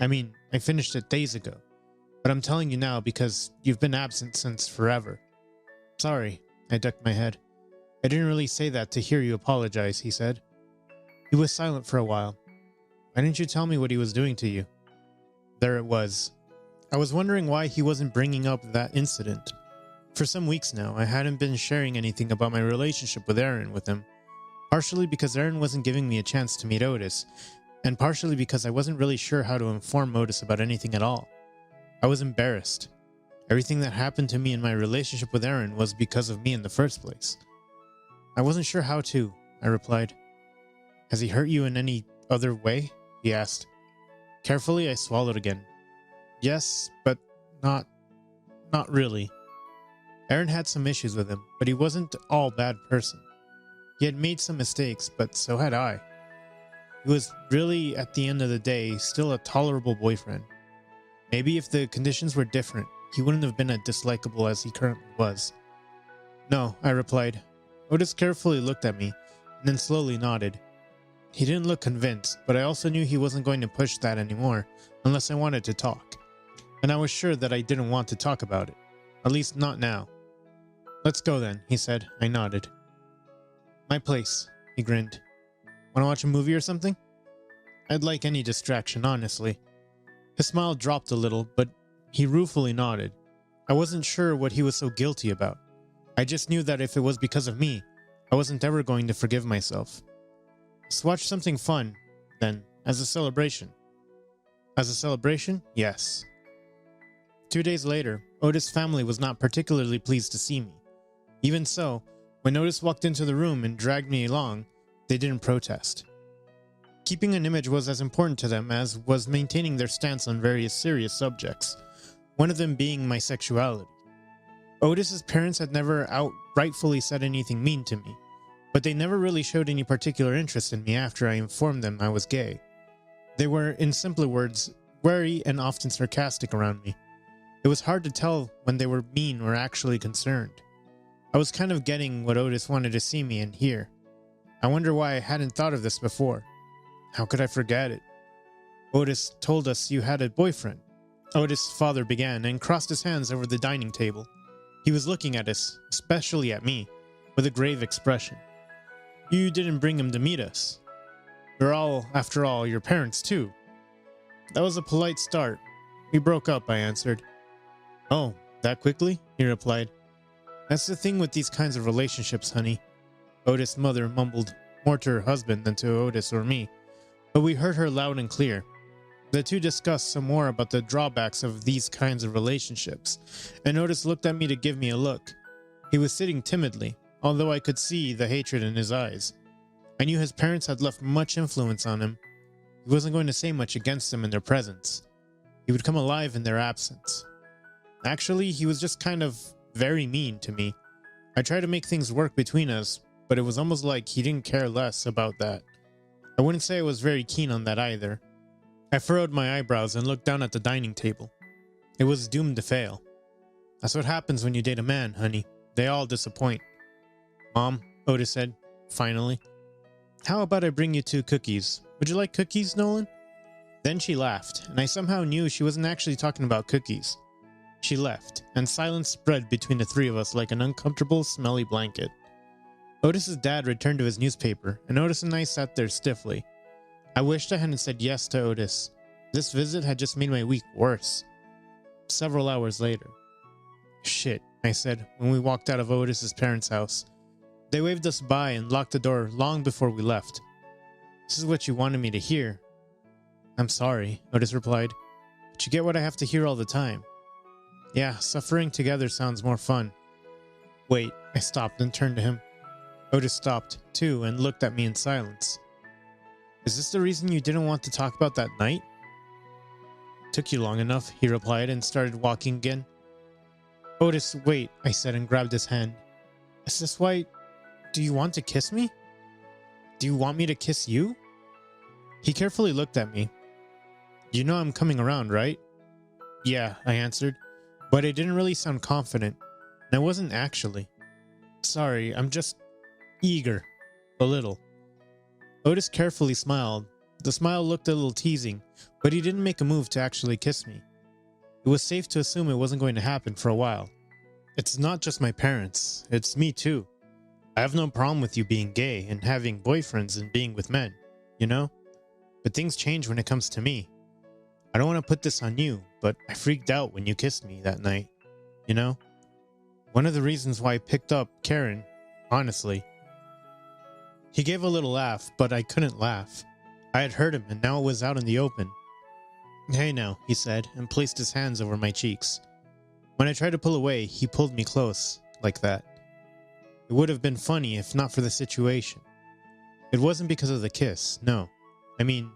I finished it days ago. But I'm telling you now because you've been absent since forever. Sorry, I ducked my head. I didn't really say that to hear you apologize, he said. He was silent for a while. Why didn't you tell me what he was doing to you? There it was. I was wondering why he wasn't bringing up that incident. For some weeks now, I hadn't been sharing anything about my relationship with Aaron with him. Partially because Aaron wasn't giving me a chance to meet Otis, and partially because I wasn't really sure how to inform Otis about anything at all. I was embarrassed. Everything that happened to me in my relationship with Aaron was because of me in the first place. I wasn't sure how to, I replied. Has he hurt you in any other way? He asked. Carefully, I swallowed again. Yes, but not really. Aaron had some issues with him, but he wasn't all bad person. He had made some mistakes, but so had I. He was really, at the end of the day, still a tolerable boyfriend. Maybe if the conditions were different, he wouldn't have been as dislikable as he currently was. No, I replied. Otis carefully looked at me, and then slowly nodded. He didn't look convinced, but I also knew he wasn't going to push that anymore, unless I wanted to talk. And I was sure that I didn't want to talk about it. At least not now. Let's go then, he said. I nodded. My place, he grinned. Want to watch a movie or something? I'd like any distraction, honestly. His smile dropped a little, but he ruefully nodded. I wasn't sure what he was so guilty about. I just knew that if it was because of me, I wasn't ever going to forgive myself. Let's watch something fun, then, as a celebration. As a celebration? Yes. 2 days later, Otis' family was not particularly pleased to see me. Even so, when Otis walked into the room and dragged me along, they didn't protest. Keeping an image was as important to them as was maintaining their stance on various serious subjects, one of them being my sexuality. Otis's parents had never outrightfully said anything mean to me, but they never really showed any particular interest in me after I informed them I was gay. They were, in simpler words, wary and often sarcastic around me. It was hard to tell when they were mean or actually concerned. I was kind of getting what Otis wanted to see me and hear. I wonder why I hadn't thought of this before. How could I forget it? Otis told us you had a boyfriend. Otis' father began and crossed his hands over the dining table. He was looking at us, especially at me, with a grave expression. You didn't bring him to meet us. We're all, after all, your parents too. That was a polite start. We broke up, I answered. Oh, that quickly? He replied. That's the thing with these kinds of relationships, honey. Otis' mother mumbled, more to her husband than to Otis or me, but we heard her loud and clear. The two discussed some more about the drawbacks of these kinds of relationships, and Otis looked at me to give me a look. He was sitting timidly, although I could see the hatred in his eyes. I knew his parents had left much influence on him. He wasn't going to say much against them in their presence. He would come alive in their absence. Actually, he was just kind of very mean to me. I tried to make things work between us, but it was almost like he didn't care less about that. I wouldn't say I was very keen on that either. I furrowed my eyebrows and looked down at the dining table. It was doomed to fail. That's what happens when you date a man, honey. They all disappoint. Mom, Otis said, finally. How about I bring you 2 cookies? Would you like cookies, Nolan? Then she laughed, and I somehow knew she wasn't actually talking about cookies. She left, and silence spread between the 3 of us like an uncomfortable, smelly blanket. Otis's dad returned to his newspaper, and Otis and I sat there stiffly. I wished I hadn't said yes to Otis. This visit had just made my week worse. Several hours later. Shit, I said, when we walked out of Otis's parents' house. They waved us by and locked the door long before we left. This is what you wanted me to hear. I'm sorry, Otis replied, but you get what I have to hear all the time. Yeah, suffering together sounds more fun. Wait, I stopped and turned to him. Otis stopped, too, and looked at me in silence. Is this the reason you didn't want to talk about that night? Took you long enough, he replied and started walking again. Otis, wait, I said and grabbed his hand. Is this why... Do you want to kiss me? Do you want me to kiss you? He carefully looked at me. You know I'm coming around, right? Yeah, I answered, but I didn't really sound confident, and I wasn't actually. Sorry, I'm just eager. A little. Otis carefully smiled. The smile looked a little teasing, but he didn't make a move to actually kiss me. It was safe to assume it wasn't going to happen for a while. It's not just my parents, it's me too. I have no problem with you being gay and having boyfriends and being with men, you know? But things change when it comes to me. I don't want to put this on you, but I freaked out when you kissed me that night, you know? One of the reasons why I picked up Karen, honestly. He gave a little laugh, but I couldn't laugh. I had hurt him and now it was out in the open. Hey now, he said, and placed his hands over my cheeks. When I tried to pull away, he pulled me close, like that. It would have been funny if not for the situation. It wasn't because of the kiss, no. I mean,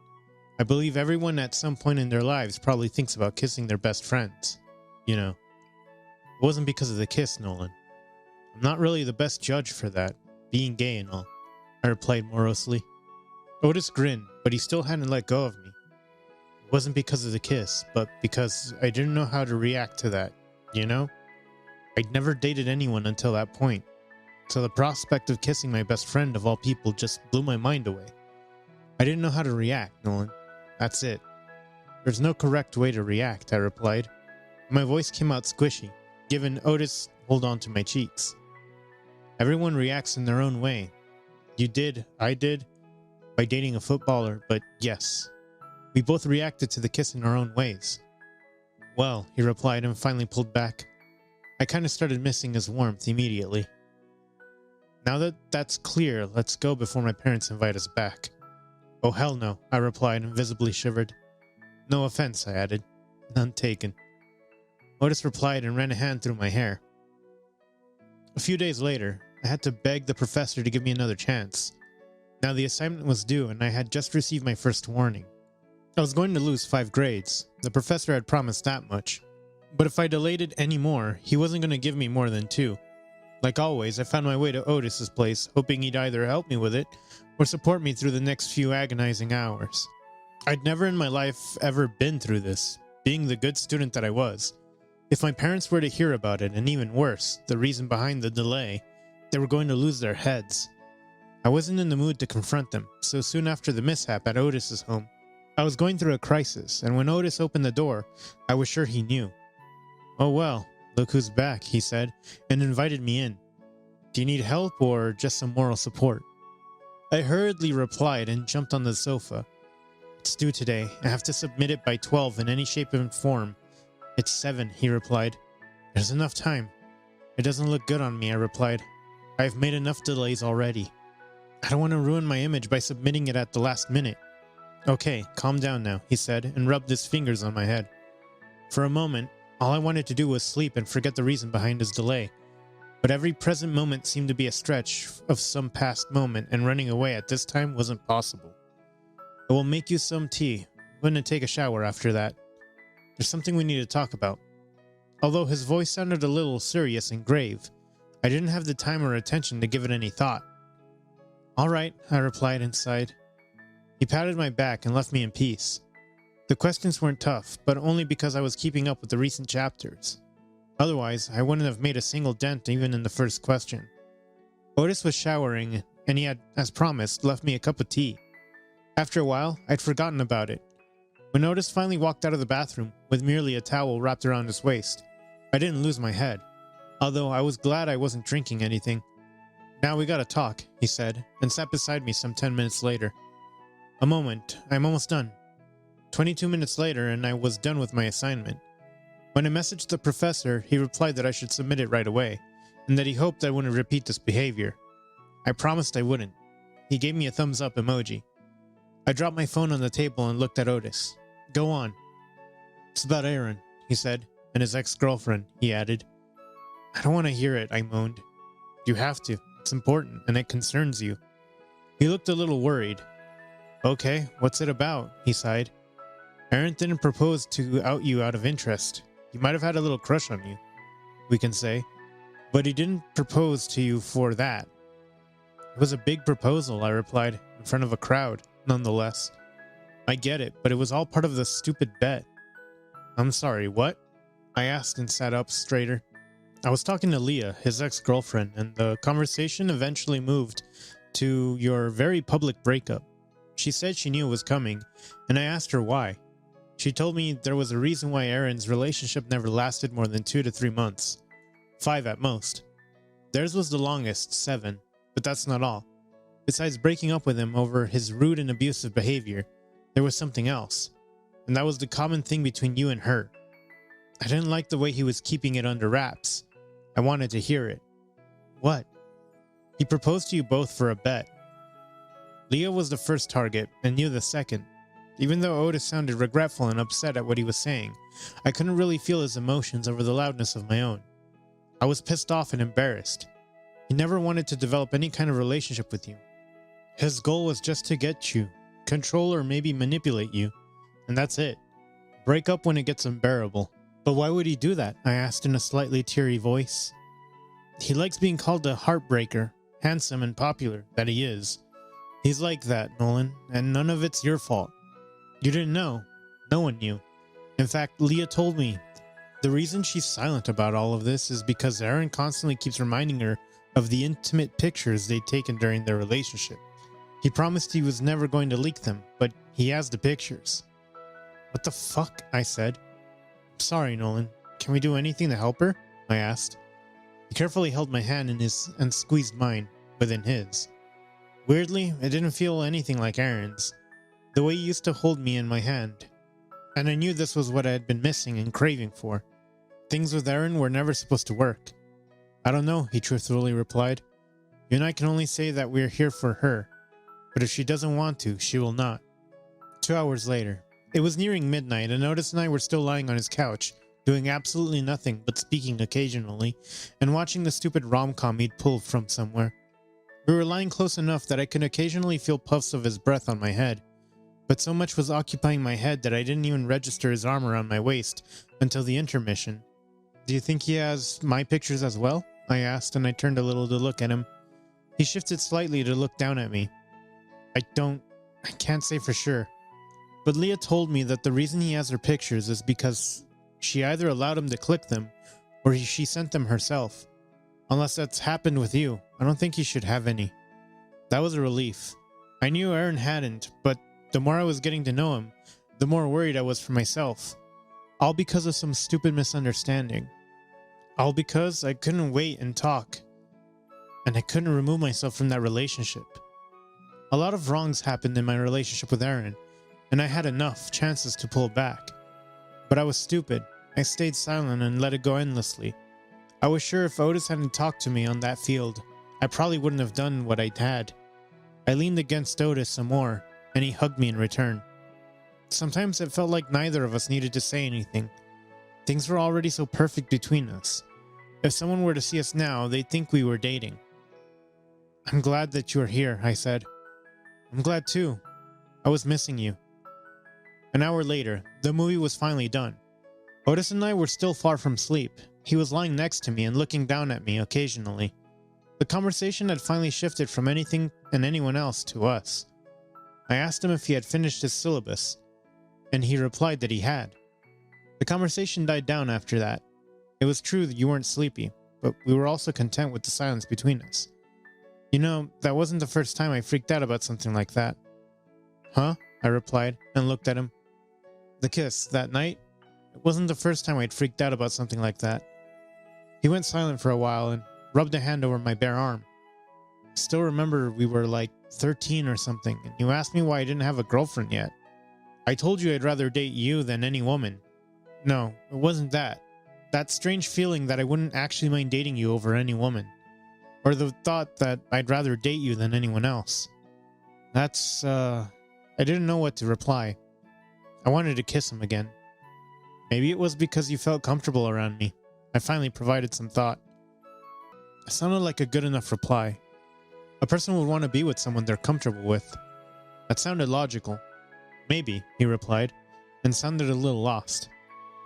I believe everyone at some point in their lives probably thinks about kissing their best friends. You know. It wasn't because of the kiss, Nolan. I'm not really the best judge for that, being gay and all, I replied morosely. Otis grinned, but he still hadn't let go of me. It wasn't because of the kiss, but because I didn't know how to react to that, you know? I'd never dated anyone until that point, so the prospect of kissing my best friend of all people just blew my mind away. I didn't know how to react, Nolan. That's it. There's no correct way to react, I replied. My voice came out squishy, given Otis hold on to my cheeks. Everyone reacts in their own way. You did, I did, by dating a footballer, but yes, we both reacted to the kiss in our own ways. Well, he replied and finally pulled back. I kind of started missing his warmth immediately. Now that that's clear, let's go before my parents invite us back. Oh hell no, I replied and visibly shivered. No offense, I added. None taken. Otis replied and ran a hand through my hair. A few days later, I had to beg the professor to give me another chance. Now the assignment was due and I had just received my first warning. I was going to lose 5 grades. The professor had promised that much. But if I delayed it any more, he wasn't going to give me more than 2. Like always, I found my way to Otis's place, hoping he'd either help me with it or support me through the next few agonizing hours. I'd never in my life ever been through this, being the good student that I was. If my parents were to hear about it, and even worse, the reason behind the delay, they were going to lose their heads. I wasn't in the mood to confront them, so soon after the mishap at Otis's home, I was going through a crisis, and when Otis opened the door, I was sure he knew. Oh well, look who's back, he said, and invited me in. Do you need help or just some moral support? I hurriedly replied and jumped on the sofa. It's due today. I have to submit it by 12 in any shape and form. It's 7, he replied. There's enough time. It doesn't look good on me, I replied. I've made enough delays already. I don't want to ruin my image by submitting it at the last minute. Okay, calm down now, he said, and rubbed his fingers on my head. For a moment, all I wanted to do was sleep and forget the reason behind his delay. But every present moment seemed to be a stretch of some past moment, and running away at this time wasn't possible. I will make you some tea. I'm going to take a shower after that. There's something we need to talk about. Although his voice sounded a little serious and grave, I didn't have the time or attention to give it any thought. All right, I replied and sighed. He patted my back and left me in peace. The questions weren't tough, but only because I was keeping up with the recent chapters. Otherwise, I wouldn't have made a single dent even in the first question. Otis was showering, and he had, as promised, left me a cup of tea. After a while, I'd forgotten about it. When Otis finally walked out of the bathroom, with merely a towel wrapped around his waist, I didn't lose my head, although I was glad I wasn't drinking anything. Now we gotta talk, he said, and sat beside me some 10 minutes later. A moment, I'm almost done. 22 minutes later, and I was done with my assignment. When I messaged the professor, he replied that I should submit it right away, and that he hoped I wouldn't repeat this behavior. I promised I wouldn't. He gave me a thumbs up emoji. I dropped my phone on the table and looked at Otis. Go on. It's about Aaron, he said, and his ex-girlfriend, he added. I don't want to hear it, I moaned. You have to. It's important, and it concerns you. He looked a little worried. Okay, what's it about? He sighed. Aaron didn't propose to out you out of interest. He might have had a little crush on you, we can say. But he didn't propose to you for that. It was a big proposal, I replied, in front of a crowd, nonetheless. I get it, but it was all part of the stupid bet. I'm sorry, what? I asked and sat up straighter. I was talking to Leah, his ex-girlfriend, and the conversation eventually moved to your very public breakup. She said she knew it was coming, and I asked her why. She told me there was a reason why Aaron's relationship never lasted more than 2 to 3 months. 5 at most. Theirs was the longest, 7, but that's not all. Besides breaking up with him over his rude and abusive behavior, there was something else, and that was the common thing between you and her. I didn't like the way he was keeping it under wraps. I wanted to hear it. What? He proposed to you both for a bet. Leah was the first target, and you the second. Even though Otis sounded regretful and upset at what he was saying, I couldn't really feel his emotions over the loudness of my own. I was pissed off and embarrassed. He never wanted to develop any kind of relationship with you. His goal was just to get you, control or maybe manipulate you, and that's it. Break up when it gets unbearable. But why would he do that? I asked in a slightly teary voice. He likes being called a heartbreaker, handsome and popular, that he is. He's like that, Nolan, and none of it's your fault. You didn't know. No one knew. In fact, Leah told me the reason she's silent about all of this is because Aaron constantly keeps reminding her of the intimate pictures they'd taken during their relationship. He promised he was never going to leak them, but he has the pictures. What the fuck? I said. Sorry, Nolan. Can we do anything to help her? I asked. He carefully held my hand in his and squeezed mine within his. Weirdly, it didn't feel anything like Aaron's, the way he used to hold me in my hand. And I knew this was what I had been missing and craving for. Things with Aaron were never supposed to work. I don't know, he truthfully replied. You and I can only say that we're here for her. But if she doesn't want to, she will not. 2 hours later. It was nearing midnight, and Otis and I were still lying on his couch, doing absolutely nothing but speaking occasionally, and watching the stupid rom-com he'd pulled from somewhere. We were lying close enough that I could occasionally feel puffs of his breath on my head, but so much was occupying my head that I didn't even register his arm around my waist until the intermission. Do you think he has my pictures as well? I asked, and I turned a little to look at him. He shifted slightly to look down at me. I can't say for sure. But Leah told me that the reason he has her pictures is because she either allowed him to click them or she sent them herself. Unless that's happened with you, I don't think he should have any. That was a relief. I knew Aaron hadn't, but the more I was getting to know him, the more worried I was for myself. All because of some stupid misunderstanding. All because I couldn't wait and talk. And I couldn't remove myself from that relationship. A lot of wrongs happened in my relationship with Aaron, and I had enough chances to pull back. But I was stupid. I stayed silent and let it go endlessly. I was sure if Otis hadn't talked to me on that field, I probably wouldn't have done what I'd had. I leaned against Otis some more, and he hugged me in return. Sometimes it felt like neither of us needed to say anything. Things were already so perfect between us. If someone were to see us now, they'd think we were dating. I'm glad that you're here, I said. I'm glad too. I was missing you. An hour later, the movie was finally done. Otis and I were still far from sleep. He was lying next to me and looking down at me occasionally. The conversation had finally shifted from anything and anyone else to us. I asked him if he had finished his syllabus, and he replied that he had. The conversation died down after that. It was true that you weren't sleepy, but we were also content with the silence between us. You know, that wasn't the first time I freaked out about something like that. Huh? I replied and looked at him. The kiss, that night, it wasn't the first time I'd freaked out about something like that. He went silent for a while and rubbed a hand over my bare arm. I still remember we were like 13 or something, and you asked me why I didn't have a girlfriend yet. I told you I'd rather date you than any woman. No, it wasn't that. That strange feeling that I wouldn't actually mind dating you over any woman. Or the thought that I'd rather date you than anyone else. I didn't know what to reply. I wanted to kiss him again. Maybe it was because you felt comfortable around me. I finally provided some thought. It sounded like a good enough reply. A person would want to be with someone they're comfortable with. That sounded logical. Maybe, he replied, and sounded a little lost.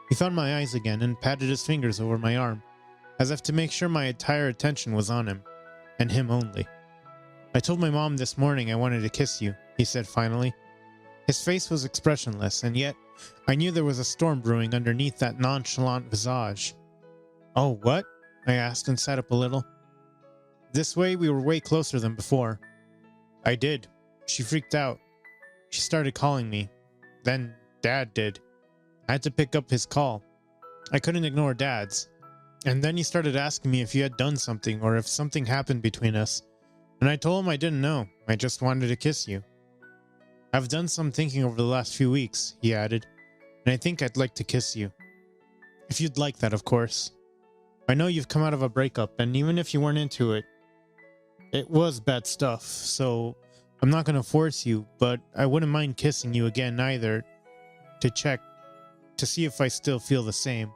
He found my eyes again and patted his fingers over my arm, as if to make sure my entire attention was on him, and him only. I told my mom this morning I wanted to kiss you, he said finally. His face was expressionless, and yet I knew there was a storm brewing underneath that nonchalant visage. Oh, what? I asked and sat up a little. This way we were way closer than before. I did. She freaked out. She started calling me. Then Dad did. I had to pick up his call. I couldn't ignore Dad's. And then he started asking me if you had done something or if something happened between us. And I told him I didn't know. I just wanted to kiss you. I've done some thinking over the last few weeks, he added, and I think I'd like to kiss you. If you'd like that, of course. I know you've come out of a breakup, and even if you weren't into it, it was bad stuff, so I'm not going to force you, but I wouldn't mind kissing you again either, to check, to see if I still feel the same.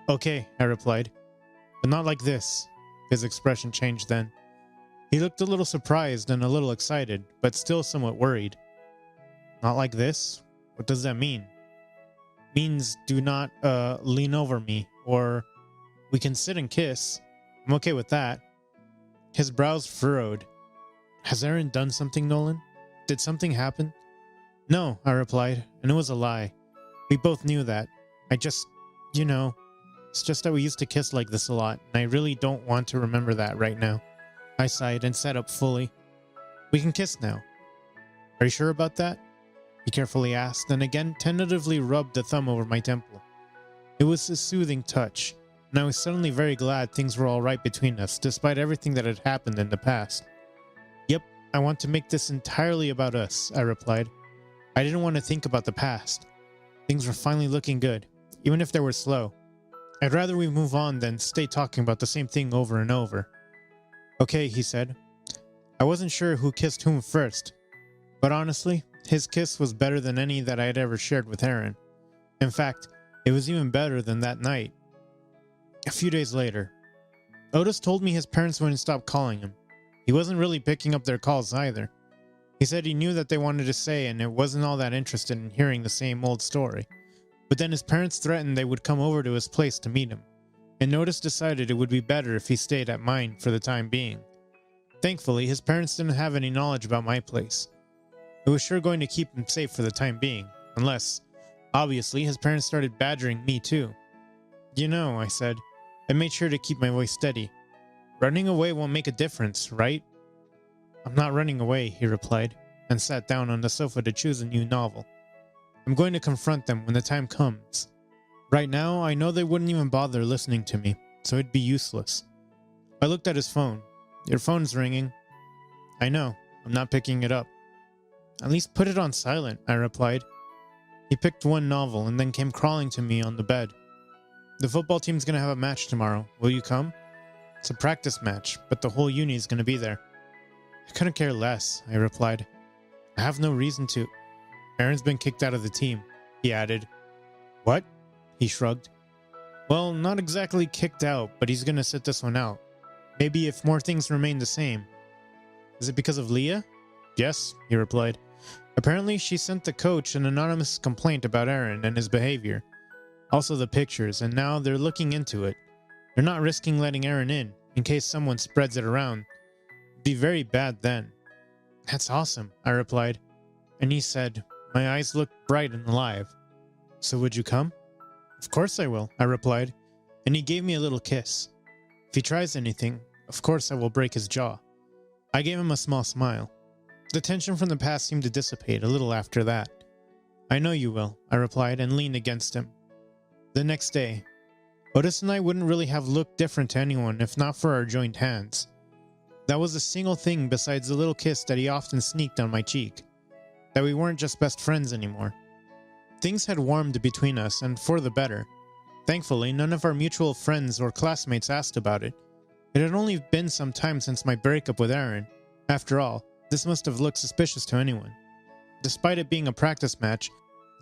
Okay, I replied, but not like this. His expression changed then. He looked a little surprised and a little excited, but still somewhat worried. Not like this? What does that mean? Means do not lean over me, or we can sit and kiss. I'm okay with that. His brows furrowed. Has Aaron done something, Nolan? Did something happen? No, I replied, and it was a lie. We both knew that. It's just that we used to kiss like this a lot, and I really don't want to remember that right now. I sighed and sat up fully. We can kiss now. Are you sure about that? He carefully asked, and again tentatively rubbed a thumb over my temple. It was a soothing touch, and I was suddenly very glad things were all right between us, despite everything that had happened in the past. Yep, I want to make this entirely about us, I replied. I didn't want to think about the past. Things were finally looking good, even if they were slow. I'd rather we move on than stay talking about the same thing over and over. Okay, he said. I wasn't sure who kissed whom first, but honestly, his kiss was better than any that I had ever shared with Aaron. In fact, it was even better than that night. A few days later, Otis told me his parents wouldn't stop calling him. He wasn't really picking up their calls either. He said he knew that they wanted to say and it wasn't all that interested in hearing the same old story. But then his parents threatened they would come over to his place to meet him, and Otis decided it would be better if he stayed at mine for the time being. Thankfully, his parents didn't have any knowledge about my place. It was sure going to keep him safe for the time being, unless, obviously, his parents started badgering me too. I said, I made sure to keep my voice steady. Running away won't make a difference, right? I'm not running away, he replied, and sat down on the sofa to choose a new novel. I'm going to confront them when the time comes. Right now, I know they wouldn't even bother listening to me, so it'd be useless. I looked at his phone. Your phone's ringing. I know, I'm not picking it up. At least put it on silent, I replied. He picked one novel and then came crawling to me on the bed. The football team's going to have a match tomorrow. Will you come? It's a practice match, but the whole uni is going to be there. I couldn't care less, I replied. I have no reason to. Aaron's been kicked out of the team, he added. What? He shrugged. Well, not exactly kicked out, but he's going to sit this one out. Maybe if more things remain the same. Is it because of Leah? Yes, he replied. Apparently, she sent the coach an anonymous complaint about Aaron and his behavior. Also the pictures, and now they're looking into it. They're not risking letting Aaron in case someone spreads it around. It'd be very bad then. That's awesome, I replied. And he said, my eyes looked bright and alive. So would you come? Of course I will, I replied, and he gave me a little kiss. If he tries anything, of course I will break his jaw. I gave him a small smile. The tension from the past seemed to dissipate a little after that. I know you will, I replied and leaned against him. The next day, Otis and I wouldn't really have looked different to anyone if not for our joined hands. That was the single thing besides the little kiss that he often sneaked on my cheek. That we weren't just best friends anymore. Things had warmed between us, and for the better. Thankfully, none of our mutual friends or classmates asked about it. It had only been some time since my breakup with Aaron. After all, this must have looked suspicious to anyone. Despite it being a practice match,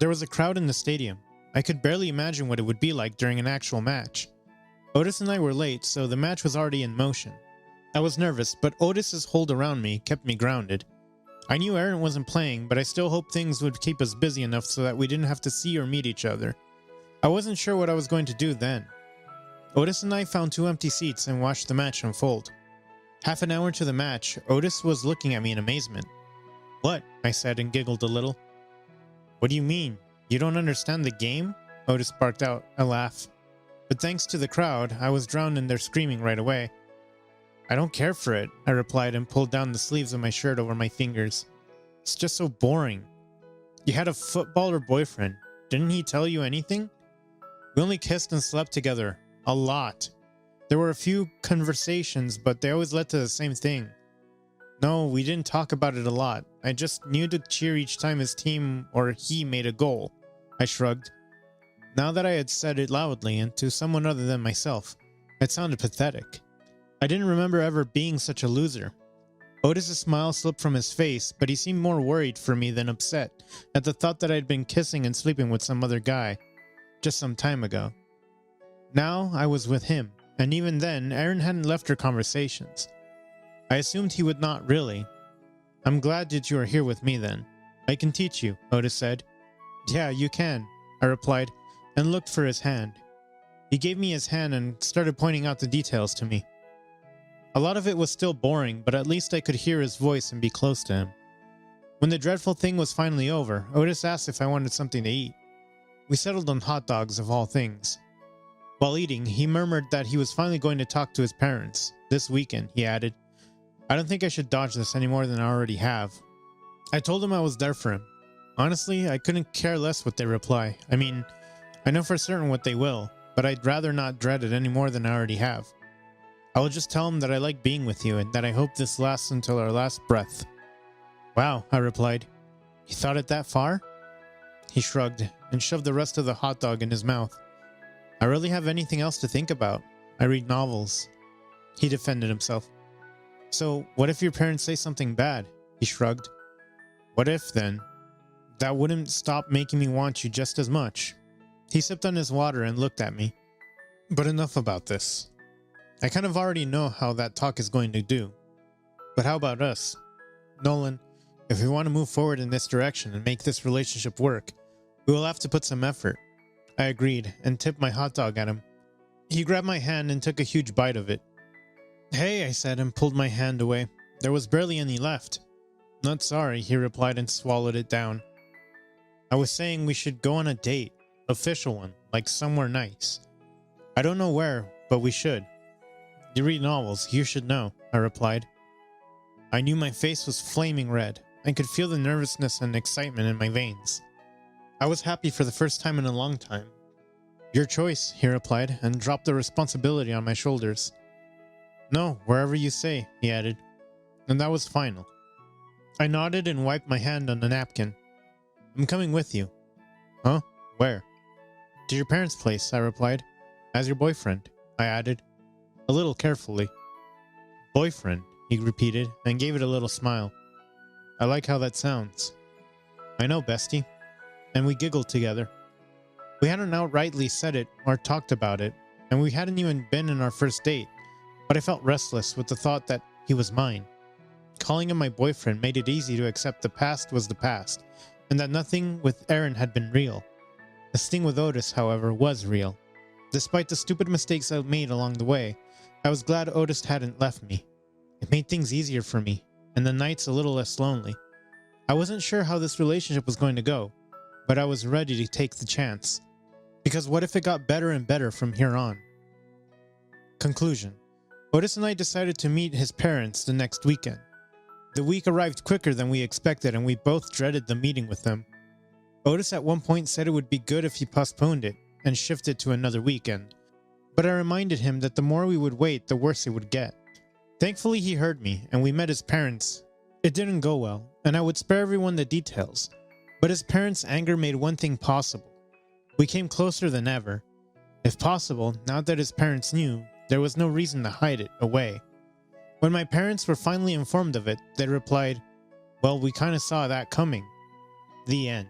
there was a crowd in the stadium. I could barely imagine what it would be like during an actual match. Otis and I were late, so the match was already in motion. I was nervous, but Otis's hold around me kept me grounded. I knew Aaron wasn't playing, but I still hoped things would keep us busy enough so that we didn't have to see or meet each other. I wasn't sure what I was going to do then. Otis and I found 2 empty seats and watched the match unfold. Half an hour into the match, Otis was looking at me in amazement. What? I said and giggled a little. What do you mean? You don't understand the game? Otis barked out a laugh. But thanks to the crowd, I was drowned in their screaming right away. I don't care for it, I replied and pulled down the sleeves of my shirt over my fingers. It's just so boring. You had a footballer boyfriend. Didn't he tell you anything? We only kissed and slept together. A lot. There were a few conversations, but they always led to the same thing. No, we didn't talk about it a lot. I just knew to cheer each time his team or he made a goal. I shrugged. Now that I had said it loudly and to someone other than myself, it sounded pathetic. I didn't remember ever being such a loser. Otis's smile slipped from his face, but he seemed more worried for me than upset at the thought that I'd been kissing and sleeping with some other guy just some time ago. Now I was with him, and even then, Aaron hadn't left our conversations. I assumed he would not really. I'm glad that you are here with me then. I can teach you, Otis said. Yeah, you can, I replied, and looked for his hand. He gave me his hand and started pointing out the details to me. A lot of it was still boring, but at least I could hear his voice and be close to him. When the dreadful thing was finally over, Otis asked if I wanted something to eat. We settled on hot dogs of all things. While eating, he murmured that he was finally going to talk to his parents. This weekend, he added. I don't think I should dodge this any more than I already have. I told him I was there for him. Honestly, I couldn't care less what they reply. I mean, I know for certain what they will, but I'd rather not dread it any more than I already have. I will just tell him that I like being with you and that I hope this lasts until our last breath. Wow, I replied. You thought it that far? He shrugged and shoved the rest of the hot dog in his mouth. I rarely have anything else to think about. I read novels. He defended himself. So, what if your parents say something bad? He shrugged. What if, then? That wouldn't stop making me want you just as much. He sipped on his water and looked at me. But enough about this. I kind of already know how that talk is going to do. But how about us? Nolan, if we want to move forward in this direction and make this relationship work, we will have to put some effort. I agreed and tipped my hot dog at him. He grabbed my hand and took a huge bite of it. Hey, I said and pulled my hand away. There was barely any left. Not sorry, he replied and swallowed it down. I was saying we should go on a date. Official one, like somewhere nice. I don't know where, but we should. You read novels, you should know, I replied. I knew my face was flaming red. I could feel the nervousness and excitement in my veins. I was happy for the first time in a long time. Your choice, he replied, and dropped the responsibility on my shoulders. No, wherever you say, he added. And that was final. I nodded and wiped my hand on the napkin. I'm coming with you. Huh? Where? To your parents' place, I replied. As your boyfriend, I added, a little carefully. Boyfriend, he repeated, and gave it a little smile. I like how that sounds. I know, bestie. And we giggled together. We hadn't outrightly said it or talked about it, and we hadn't even been in our first date, but I felt restless with the thought that he was mine. Calling him my boyfriend made it easy to accept the past was the past, and that nothing with Aaron had been real. The sting with Otis, however, was real. Despite the stupid mistakes I made along the way, I was glad Otis hadn't left me. It made things easier for me, and the nights a little less lonely. I wasn't sure how this relationship was going to go, but I was ready to take the chance. Because what if it got better and better from here on? Conclusion. Otis and I decided to meet his parents the next weekend. The week arrived quicker than we expected, and we both dreaded the meeting with them. Otis at one point said it would be good if he postponed it and shifted to another weekend, but I reminded him that the more we would wait, the worse it would get. Thankfully, he heard me, and we met his parents. It didn't go well, and I would spare everyone the details, but his parents' anger made one thing possible. We came closer than ever. If possible, now that his parents knew, there was no reason to hide it away. When my parents were finally informed of it, they replied, well, we kinda saw that coming. The end.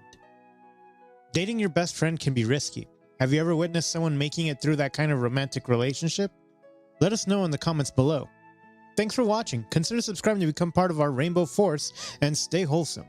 Dating your best friend can be risky. Have you ever witnessed someone making it through that kind of romantic relationship? Let us know in the comments below. Thanks for watching. Consider subscribing to become part of our Rainbow Force and stay wholesome.